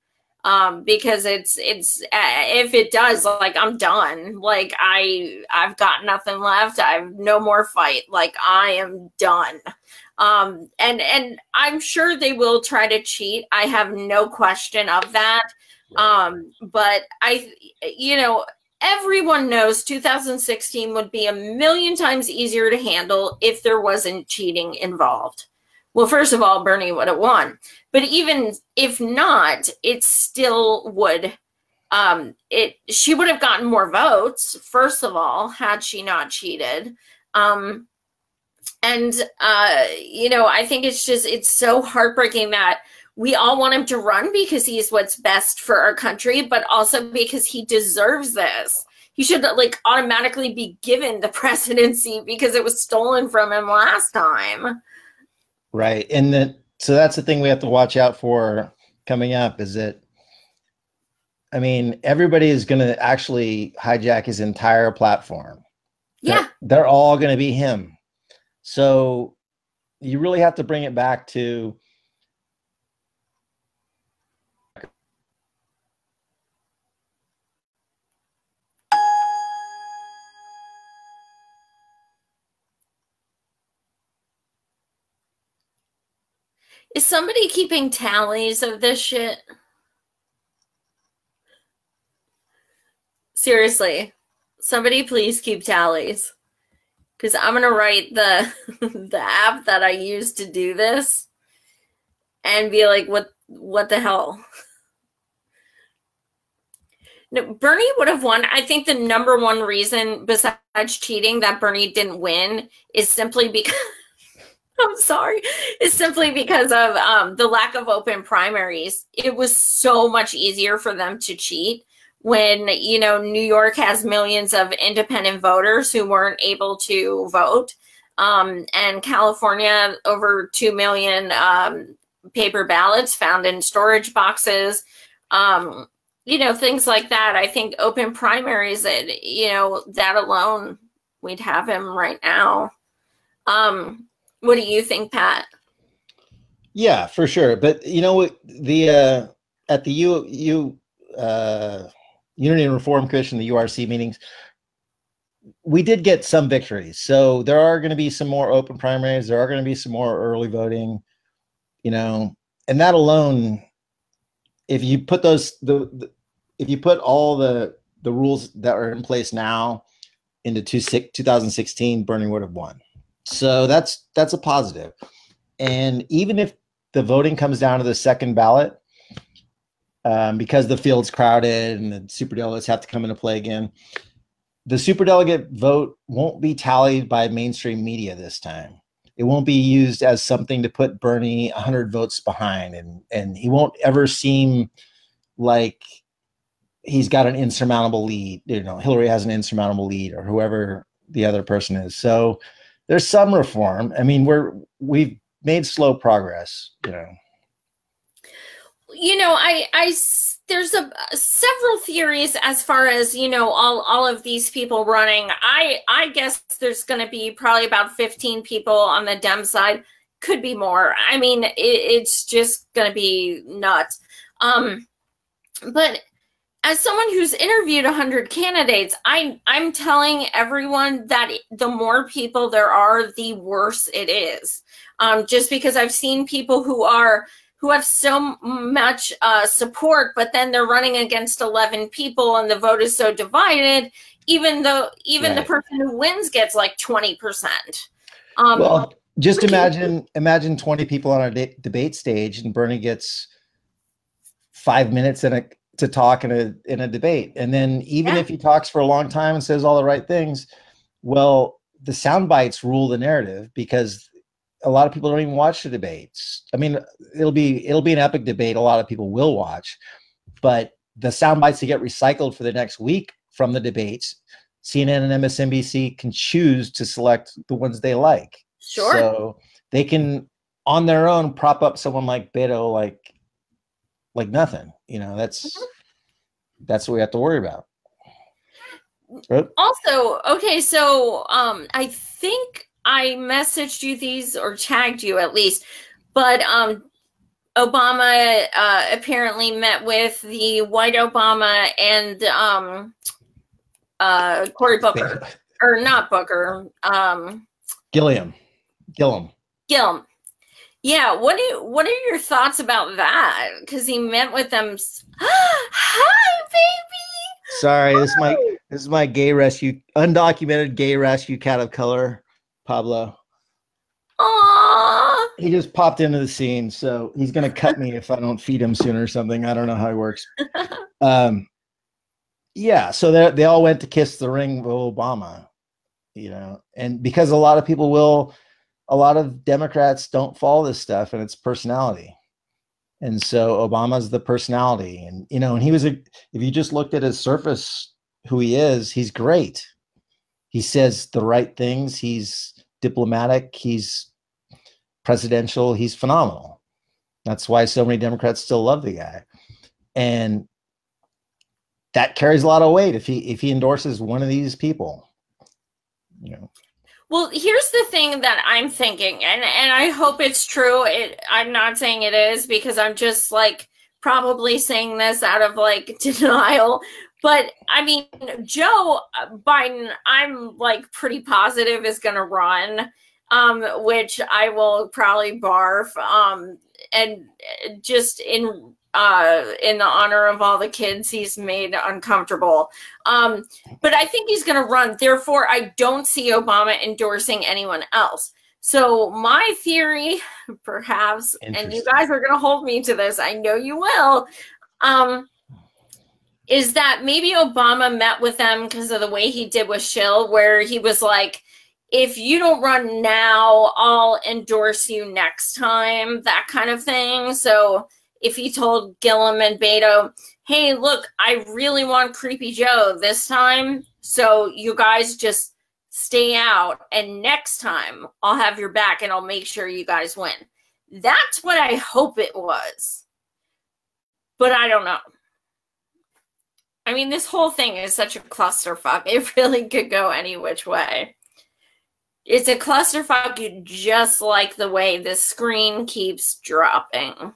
Because it's if it does, like I'm done. Like I've got nothing left. I have no more fight. Like I am done. And I'm sure they will try to cheat. I have no question of that. But you know, everyone knows 2016 would be a million times easier to handle if there wasn't cheating involved. Well, first of all, Bernie would have won. But even if not, it still would. She would have gotten more votes, first of all, had she not cheated. You know, I think it's so heartbreaking that we all want him to run because he's what's best for our country, but also because he deserves this. He should like automatically be given the presidency because it was stolen from him last time. Right. And so that's the thing we have to watch out for coming up is that, I mean, everybody is going to actually hijack his entire platform. Yeah. They're all going to be him. So you really have to bring it back to Is somebody keeping tallies of this shit? Seriously, somebody please keep tallies. Because I'm going to write the app that I use to do this and be like, what the hell? No, Bernie would have won. I think the number one reason besides cheating that Bernie didn't win is simply because... I'm sorry. It's simply because of the lack of open primaries. It was so much easier for them to cheat when, you know, New York has millions of independent voters who weren't able to vote. And California, over 2 million paper ballots found in storage boxes. You know, things like that. I think open primaries, that, you know, that alone, we'd have him right now. What do you think, Pat? Yeah, for sure. But you know what, the at the Unity and Reform Commission, the URC meetings, we did get some victories. So there are going to be some more open primaries. There are going to be some more early voting, you know, and that alone, if you put those, if you put all the rules that are in place now into 2016, Bernie would have won. So that's a positive. And even if the voting comes down to the second ballot, because the field's crowded and the superdelegates have to come into play again, the superdelegate vote won't be tallied by mainstream media this time. It won't be used as something to put Bernie 100 votes behind, and he won't ever seem like he's got an insurmountable lead. You know, Hillary has an insurmountable lead, or whoever the other person is. So there's some reform. I mean, we've made slow progress, you know. You know, there's several theories as far as, you know, all of these people running. I guess there's going to be probably about 15 people on the Dem side, could be more. I mean, it's just going to be nuts. But as someone who's interviewed 100 candidates, I'm telling everyone that the more people there are, the worse it is. Just because I've seen people who have so much support, but then they're running against 11 people and the vote is so divided, even right. The person who wins gets like 20%. Well, just imagine 20 people on a debate stage and Bernie gets 5 minutes to talk in a debate. And then even if he talks for a long time and says all the right things, well, the sound bites rule the narrative, because a lot of people don't even watch the debates. I mean, it'll be an epic debate. A lot of people will watch, but the sound bites that get recycled for the next week from the debates, CNN and MSNBC can choose to select the ones they like. Sure. So they can, on their own, prop up someone like Beto like nothing. You know, that's what we have to worry about. Right? Also, okay, so I think I messaged you these, or tagged you at least, but Obama apparently met with the white Obama and Cory Booker, or not Booker, Gillum. Yeah, what are your thoughts about that? Because he met with them. Hi, baby. Sorry, this is my gay rescue, undocumented gay rescue cat of color, Pablo. Aww. He just popped into the scene, so he's gonna cut me if I don't feed him soon or something. I don't know how it works. Yeah, so they all went to kiss the ring with Obama, you know, and because a lot of Democrats don't follow this stuff, and it's personality. And so Obama's the personality, and, you know, and if you just looked at his surface, who he is, he's great. He says the right things. He's diplomatic. He's presidential. He's phenomenal. That's why so many Democrats still love the guy. And that carries a lot of weight if he endorses one of these people, you know. Well, here's the thing that I'm thinking, and I hope it's true. I'm not saying it is, because I'm just like probably saying this out of like denial. But I mean, Joe Biden, I'm like pretty positive is going to run, which I will probably barf, and just in the honor of all the kids he's made uncomfortable. But I think he's going to run. Therefore, I don't see Obama endorsing anyone else. So my theory, perhaps, and you guys are going to hold me to this, I know you will, is that maybe Obama met with them because of the way he did with Shill, where he was like, if you don't run now, I'll endorse you next time, that kind of thing. So if he told Gillum and Beto, hey, look, I really want Creepy Joe this time, so you guys just stay out, and next time I'll have your back and I'll make sure you guys win. That's what I hope it was. But I don't know. I mean, this whole thing is such a clusterfuck. It really could go any which way. It's a clusterfuck just like the way the screen keeps dropping.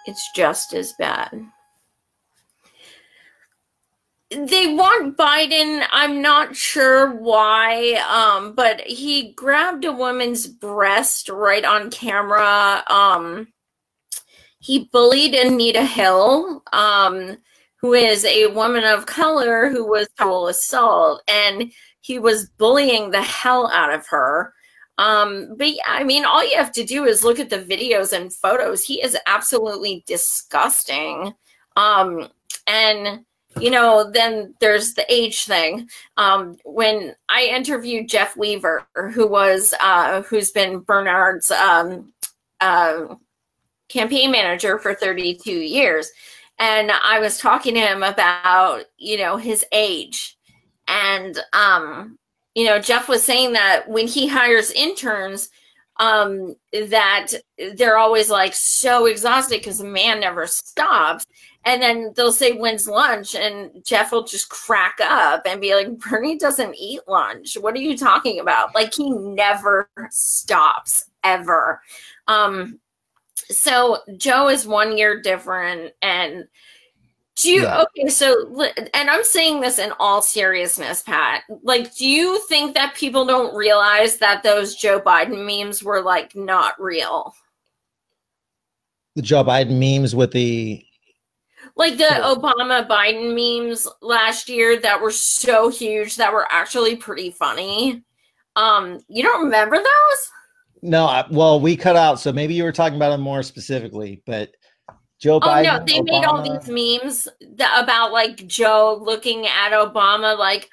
It's just as bad. They want Biden. I'm not sure why, but he grabbed a woman's breast right on camera. He bullied Anita Hill, who is a woman of color who was sexual assault, and he was bullying the hell out of her. But yeah, I mean, all you have to do is look at the videos and photos. He is absolutely disgusting. And you know, then there's the age thing. When I interviewed Jeff Weaver, who's been Bernard's campaign manager for 32 years, and I was talking to him about, you know, his age, and you know, Jeff was saying that when he hires interns, that they're always like so exhausted because the man never stops. And then they'll say, when's lunch? And Jeff will just crack up and be like, Bernie doesn't eat lunch. What are you talking about? Like, he never stops, ever. So Joe is 1 year different. And do you, okay, so, and I'm saying this in all seriousness, Pat, like, do you think that people don't realize that those Joe Biden memes were, like, not real? The Joe Biden memes with the... Like the Obama Biden memes last year that were so huge that were actually pretty funny. You don't remember those? No, well, we cut out, so maybe you were talking about them more specifically, but Joe Biden. Oh, no, they made all these memes about, like, Joe looking at Obama, like,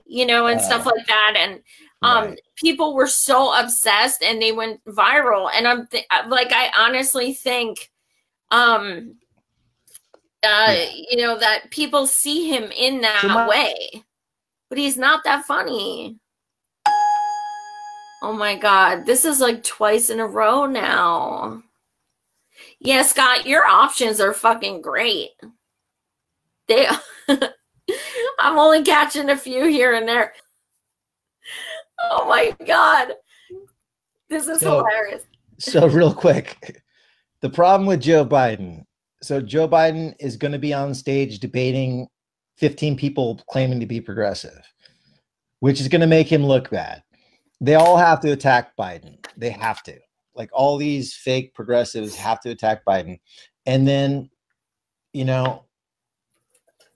you know, and stuff like that. And right. People were so obsessed and they went viral. And I'm like, I honestly think, you know, that people see him in that way, but he's not that funny. Oh my God, this is like twice in a row now. Yeah, Scott, your options are fucking great. They, I'm only catching a few here and there. Oh my God, this is hilarious. So real quick, the problem with Joe Biden. So Joe Biden is going to be on stage debating 15 people claiming to be progressive, which is going to make him look bad. They all have to attack Biden. They have to. Like, all these fake progressives have to attack Biden. And then, you know,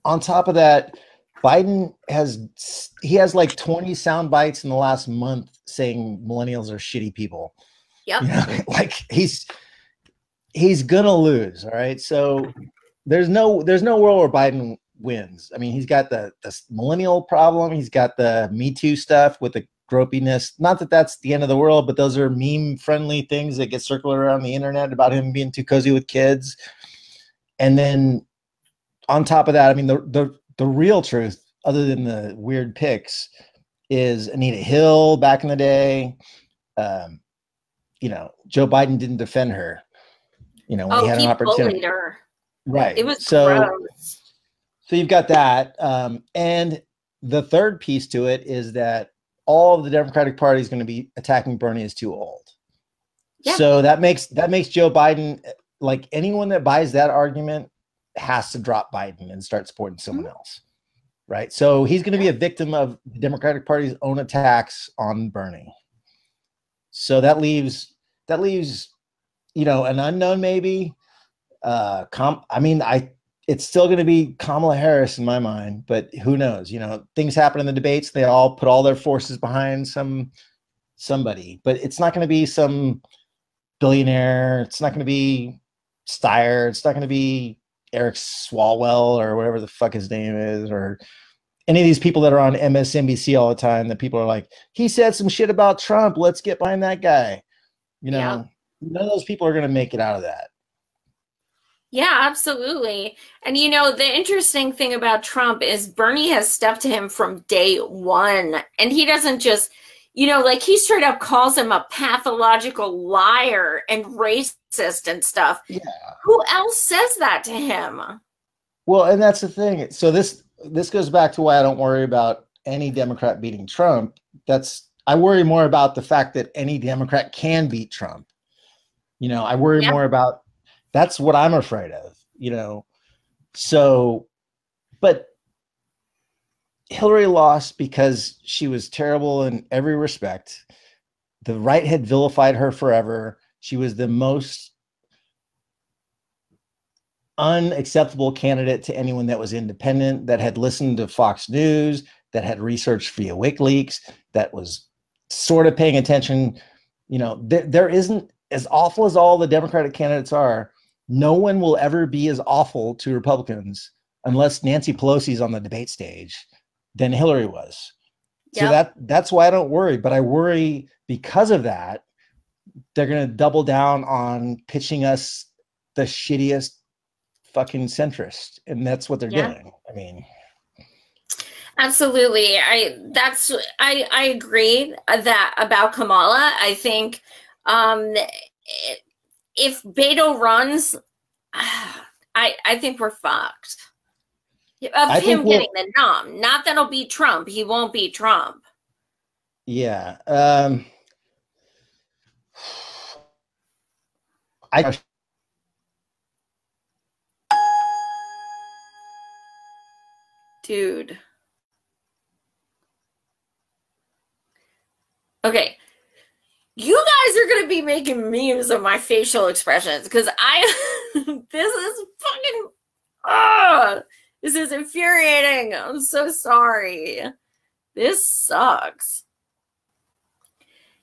on top of that, Biden has like 20 sound bites in the last month saying millennials are shitty people. Yep. You know, like, he's gonna lose. All right. So there's no world where Biden wins. I mean, he's got the millennial problem. He's got the Me Too stuff with the gropiness. Not that that's the end of the world, but those are meme friendly things that get circled around the internet about him being too cozy with kids. And then on top of that, I mean, the real truth, other than the weird pics, is Anita Hill back in the day. You know, Joe Biden didn't defend her. You know, when he had an opportunity. Her. Right. It was gross. So you've got that. And the third piece to it is that all of the Democratic Party is going to be attacking Bernie as too old. Yeah. So that makes Joe Biden, like, anyone that buys that argument has to drop Biden and start supporting someone else. Right. So he's going to be a victim of the Democratic Party's own attacks on Bernie. So that leaves, you know, an unknown maybe. It's still going to be Kamala Harris in my mind, but who knows? You know, things happen in the debates. They all put all their forces behind somebody, but it's not going to be some billionaire. It's not going to be Steyer. It's not going to be Eric Swalwell or whatever the fuck his name is, or any of these people that are on MSNBC all the time that people are like, he said some shit about Trump. Let's get behind that guy. You know, none of those people are going to make it out of that. Yeah, absolutely. And you know, the interesting thing about Trump is Bernie has stepped to him from day one. And he doesn't just, you know, like he straight up calls him a pathological liar and racist and stuff. Yeah. Who else says that to him? Well, and that's the thing. So this goes back to why I don't worry about any Democrat beating Trump. I worry more about the fact that any Democrat can beat Trump. You know, I worry Yeah. more about that's what I'm afraid of, you know. So, but Hillary lost because she was terrible in every respect. The right had vilified her forever. She was the most unacceptable candidate to anyone that was independent, that had listened to Fox News, that had researched via WikiLeaks, that was sort of paying attention. You know, there isn't, as awful as all the Democratic candidates are, no one will ever be as awful to Republicans unless Nancy Pelosi's on the debate stage than Hillary was. So Yep. that's why I don't worry, but I worry because of that, they're going to double down on pitching us the shittiest fucking centrist, and that's what they're Yeah. doing. I mean, Absolutely. I agree that about Kamala. I think um if Beto runs, I think we're fucked. Of I think him getting the nom. Not that he'll beat Trump. He won't beat Trump. yeah. I Dude. Okay. You guys are gonna be making memes of my facial expressions because I this is fucking this is infuriating. I'm so sorry. This sucks.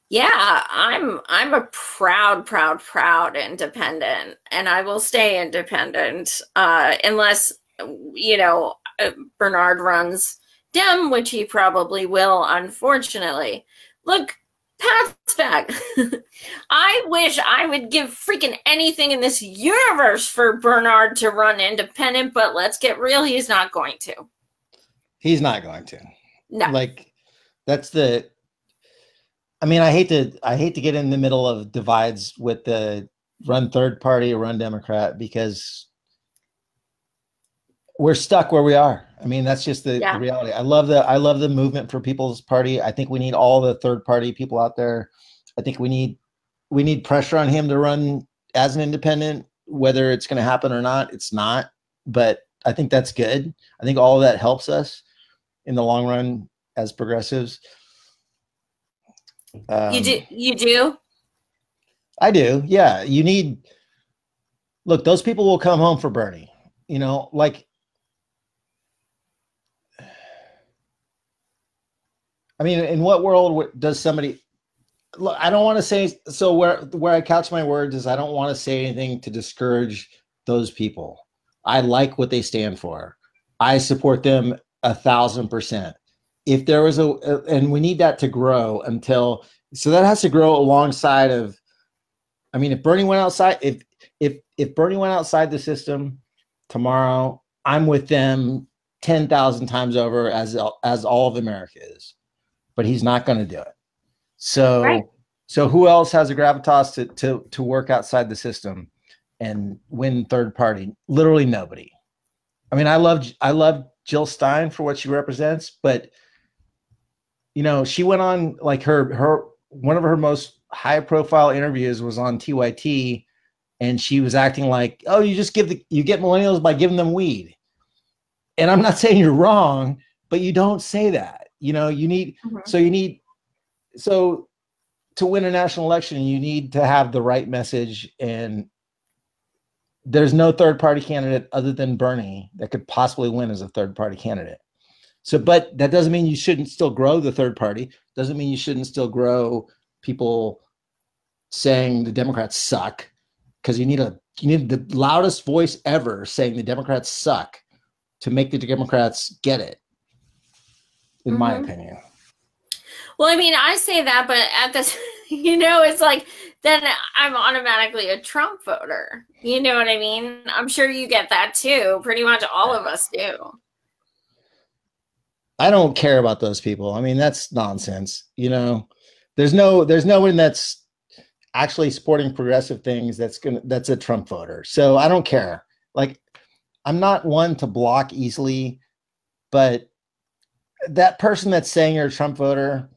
Yeah, I'm a proud independent, and I will stay independent unless you know Bernard runs Dem, which he probably will, unfortunately. Look, Pat's back. I wish I would give freaking anything in this universe for Bernard to run independent, but let's get real, he's not going to. he's not going to. No. Like that's the I mean, I hate to get in the middle of divides with the run third party or run Democrat because we're stuck where we are. I mean, that's just the Yeah. reality. I love the movement for People's Party. I think we need all the third party people out there. I think we need pressure on him to run as an independent, whether it's going to happen or not. It's not, but I think that's good. I think all of that helps us in the long run as progressives. You do? I do. Yeah. Look, those people will come home for Bernie, you know, like, I mean, in what world does somebody look? I don't want to say, so where I couch my words is I don't want to say anything to discourage those people. I like what they stand for. I support them 1,000%. If there was and we need that to grow so that has to grow alongside of, I mean, if Bernie went outside, if Bernie went outside the system tomorrow, I'm with them 10,000 times over as all of America is, but he's not going to do it. Right. So who else has a gravitas to work outside the system and win third party? Literally nobody. I mean, I love Jill Stein for what she represents, but you know, she went on like her one of her most high profile interviews was on TYT, and she was acting like, oh, you get millennials by giving them weed. And I'm not saying you're wrong, but you don't say that. You know, so to win a national election, you need to have the right message, and there's no third party candidate other than Bernie that could possibly win as a third party candidate. So, but that doesn't mean you shouldn't still grow the third party. Doesn't mean you shouldn't still grow people saying the Democrats suck, because you need the loudest voice ever saying the Democrats suck to make the Democrats get it, in my opinion. Well, I mean, I say that, but at this, you know, it's like then I'm automatically a Trump voter. You know what I mean? I'm sure you get that too. Pretty much all of us do. I don't care about those people. I mean, that's nonsense. You know, there's no one that's actually supporting progressive things that's a Trump voter. So I don't care. Like, I'm not one to block easily, but that person that's saying you're a Trump voter,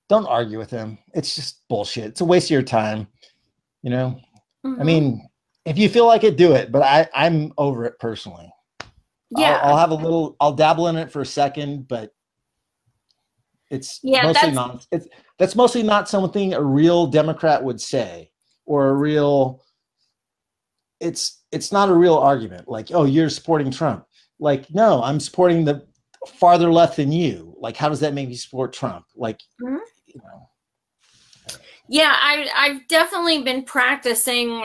don't argue with him. It's just bullshit. It's a waste of your time. You know, I mean, if you feel like it, do it. But I'm over it personally. Yeah, I'll have a little. I'll dabble in it for a second, but it's mostly not. That's mostly not something a real Democrat would say, or a real. It's not a real argument. Like, oh, you're supporting Trump. Like, no, I'm supporting the farther left than you. Like, how does that make me support Trump? Like, you know. Yeah, I've definitely been practicing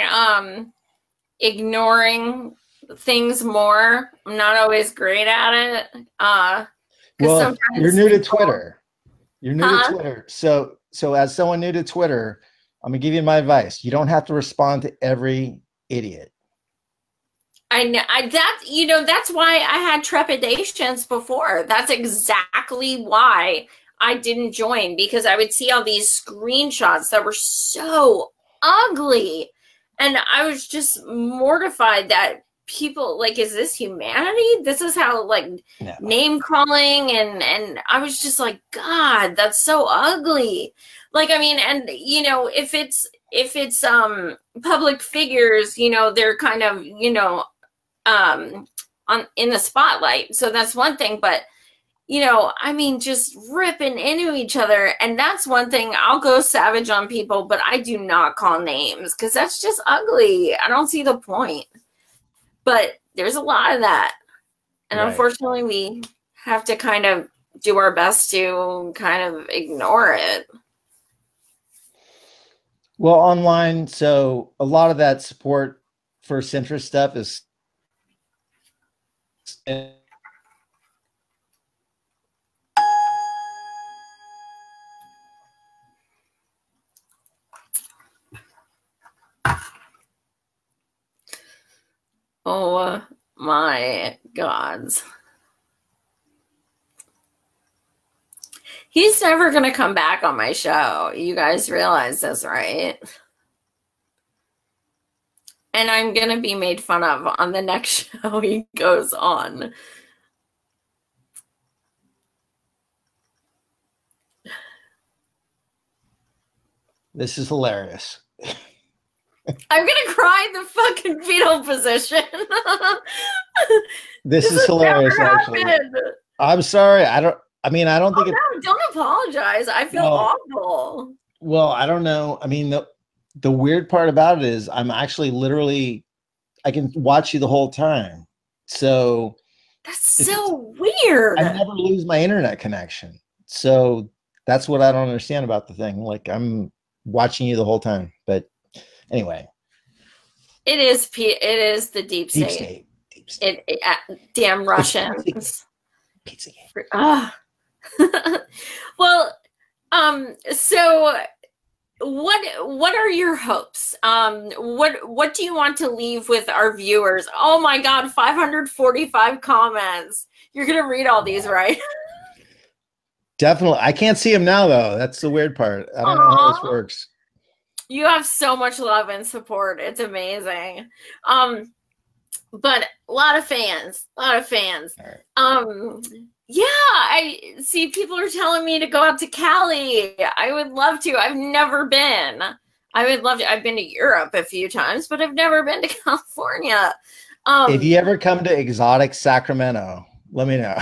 ignoring things more. I'm not always great at it. Well, you're new to Twitter. You're new to Twitter. So as someone new to Twitter, I'm gonna give you my advice. You don't have to respond to every idiot. I know that's why I had trepidations before. That's exactly why I didn't join, because I would see all these screenshots that were so ugly. And I was just mortified that people, like, is this humanity? This is how, like, name calling, and I was just like, God, that's so ugly. Like, I mean, and you know, if it's public figures, you know, they're kind of, you know, in the spotlight. So that's one thing, but you know, I mean, just ripping into each other. And that's one thing. I'll go savage on people, but I do not call names because that's just ugly. I don't see the point. But there's a lot of that. And unfortunately, we have to kind of do our best to kind of ignore it. Well, online, so a lot of that support for centrist stuff is oh my gods. He's never going to come back on my show. You guys realize this, right? And I'm going to be made fun of on the next show he goes on. This is hilarious. I'm going to cry in the fucking fetal position. This is hilarious, actually. I'm sorry. I don't think no, don't apologize. I feel awful. Well, I don't know. I mean, the weird part about it is I'm actually literally, I can watch you the whole time. So that's so weird. I never lose my internet connection. So that's what I don't understand about the thing. Like, I'm watching you the whole time. But anyway. It is the deep state. Deep state. Damn Russians. Pizzagate. Well, so what are your hopes? What do you want to leave with our viewers? Oh my God, 545 comments. You're gonna read all these, right? Definitely. I can't see them now, though. That's the weird part. I don't know how this works. You have so much love and support. It's amazing. But a lot of fans. Right. Yeah, I see people are telling me to go out to Cali. I would love to. I've never been. I would love to. I've been to Europe a few times, but I've never been to California. If you ever come to exotic Sacramento, let me know.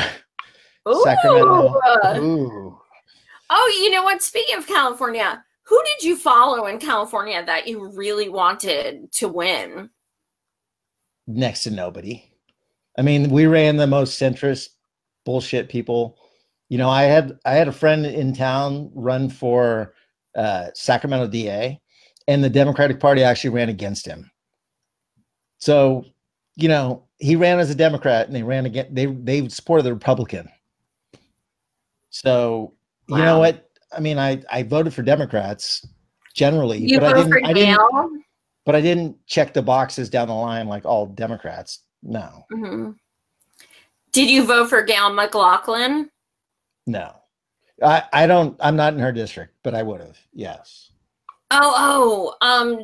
Ooh. Sacramento. Ooh. Oh, you know what? Speaking of California, who did you follow in California that you really wanted to win? Next to nobody. I mean, we ran the most centrist bullshit people. You know, I had a friend in town run for Sacramento DA, and the Democratic Party actually ran against him. So, you know, he ran as a Democrat, and they ran against. They supported the Republican. So, wow. You know what? I mean, I voted for Democrats, generally, You vote for Gail? but I didn't check the boxes down the line like all Democrats. No. Mm-hmm. Did you vote for Gail McLaughlin? No. I'm not in her district, but I would have. Yes. Do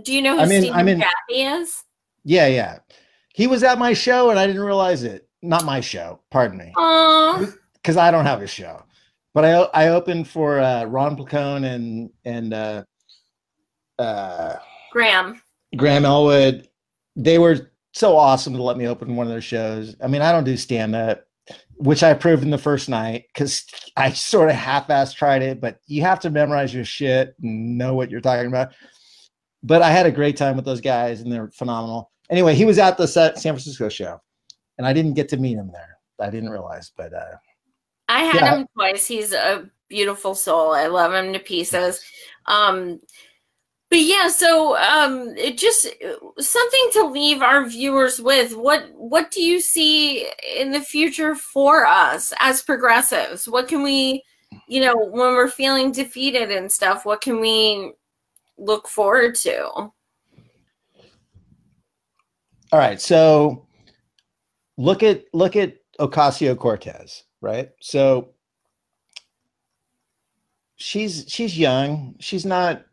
you know who Stephen Jaffe is? Yeah. He was at my show and I didn't realize it. Not my show, pardon me. Because I don't have a show. But I opened for Ron Placone and Graham Elwood. They were so awesome to let me open one of their shows. I mean, I don't do stand-up, which I proved in the first night because I sort of half-assed tried it, but you have to memorize your shit and know what you're talking about. But I had a great time with those guys and they're phenomenal. Anyway, he was at the San Francisco show and I didn't get to meet him there. I didn't realize, but I had him twice. He's a beautiful soul. I love him to pieces. But yeah, so it just something to leave our viewers with. What do you see in the future for us as progressives? What can we, when we're feeling defeated and stuff, what can we look forward to? All right, so look at Ocasio-Cortez, right? So she's young. She's not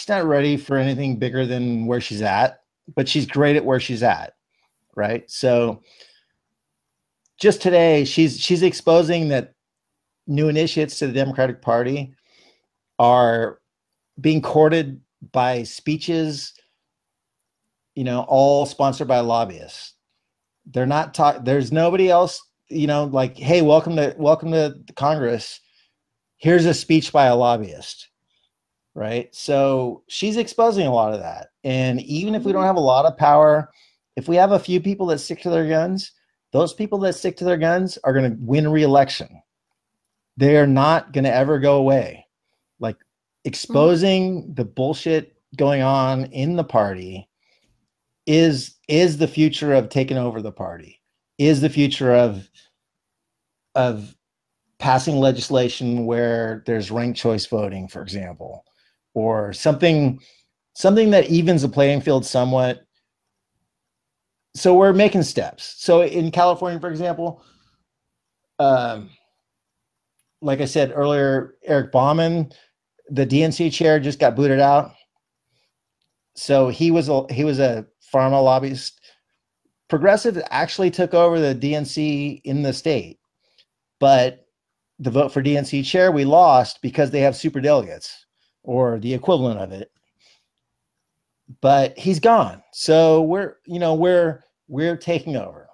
ready for anything bigger than where she's at, but she's great at where she's at, right? So just today, she's exposing that new initiates to the Democratic Party are being courted by speeches, all sponsored by lobbyists. They're not there's nobody else, like, hey, welcome to Congress. Here's a speech by a lobbyist. Right. So she's exposing a lot of that. And even if we don't have a lot of power, if we have a few people that stick to their guns, those people that stick to their guns are going to win re-election. They are not going to ever go away. Like exposing the bullshit going on in the party is the future of taking over the party, is the future of passing legislation where there's ranked choice voting, for example, or something that evens the playing field somewhat. So we're making steps. So in California, for example, like I said earlier, Eric Bauman, the DNC chair, just got booted out. So he was a pharma lobbyist. Progressive actually took over the DNC in the state, but the vote for DNC chair we lost because they have super delegates or the equivalent of it. But he's gone. So we're taking over.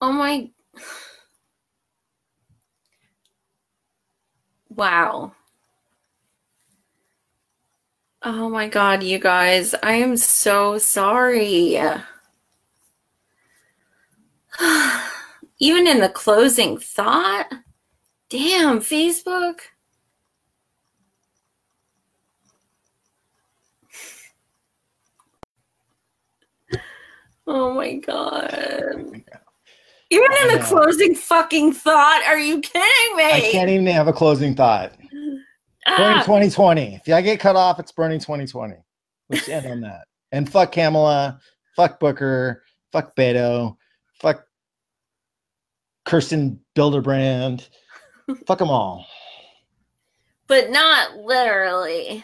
Oh my. Wow. Oh my God, you guys, I am so sorry. Even in the closing thought? Damn, Facebook. Oh my God. Even in the closing fucking thought? Are you kidding me? I can't even have a closing thought. Burning 2020. If I get cut off, it's burning 2020. Let's end on that. And fuck Kamala, fuck Booker, fuck Beto, fuck Kirsten Bilderbrand, fuck them all. But not literally.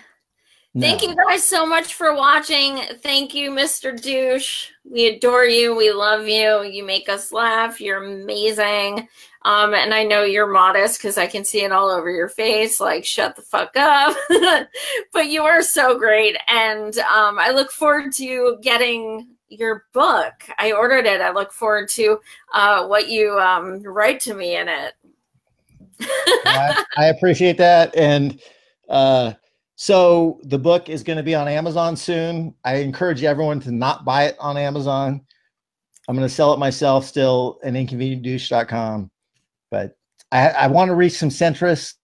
No. Thank you guys so much for watching. Thank you, Mr. Douche. We adore you. We love you. You make us laugh. You're amazing. And I know you're modest because I can see it all over your face. Like, shut the fuck up. But you are so great. And I look forward to getting your book. I ordered it. I look forward to what you write to me in it. I appreciate that. And so the book is going to be on Amazon soon. I encourage everyone to not buy it on Amazon. I'm going to sell it myself still at inconvenientdouche.com. But I want to reach some centrists.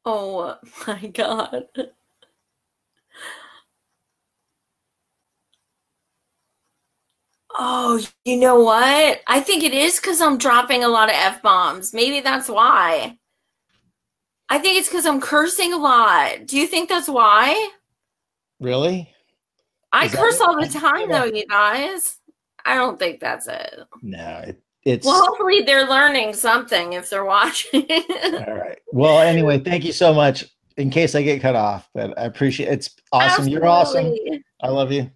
Oh my God. Oh, you know what? I think it is because I'm dropping a lot of F-bombs. Maybe that's why. I think it's because I'm cursing a lot. Do you think that's why? Really? I Is that curse it? all the time, though, you guys. I don't think that's it. No, Well, it's hopefully they're learning something if they're watching. all right. Well, anyway, thank you so much. In case I get cut off, but I appreciate it's awesome. You're awesome. Absolutely. I love you.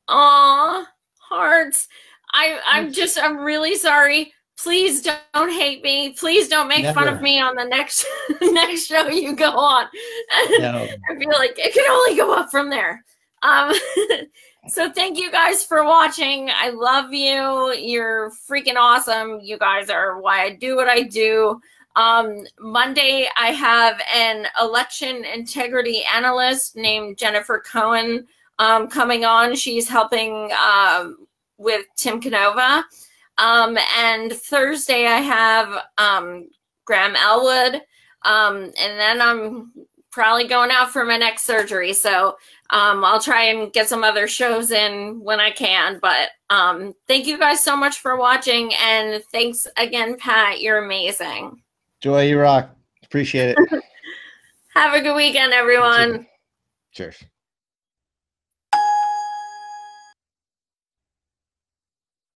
Aw, hearts. I'm really sorry. Please don't hate me. Please don't make fun of Never. me on the next next show you go on. No. I feel like it can only go up from there. Um, so thank you guys for watching. I love you. You're freaking awesome. You guys are why I do what I do. Monday, I have an election integrity analyst named Jennifer Cohen coming on. She's helping with Tim Canova. And Thursday, I have Graham Elwood. And then I'm probably going out for my next surgery. So I'll try and get some other shows in when I can. But thank you guys so much for watching. And thanks again, Pat. You're amazing. Joy, you rock. Appreciate it. Have a good weekend, everyone. Cheers.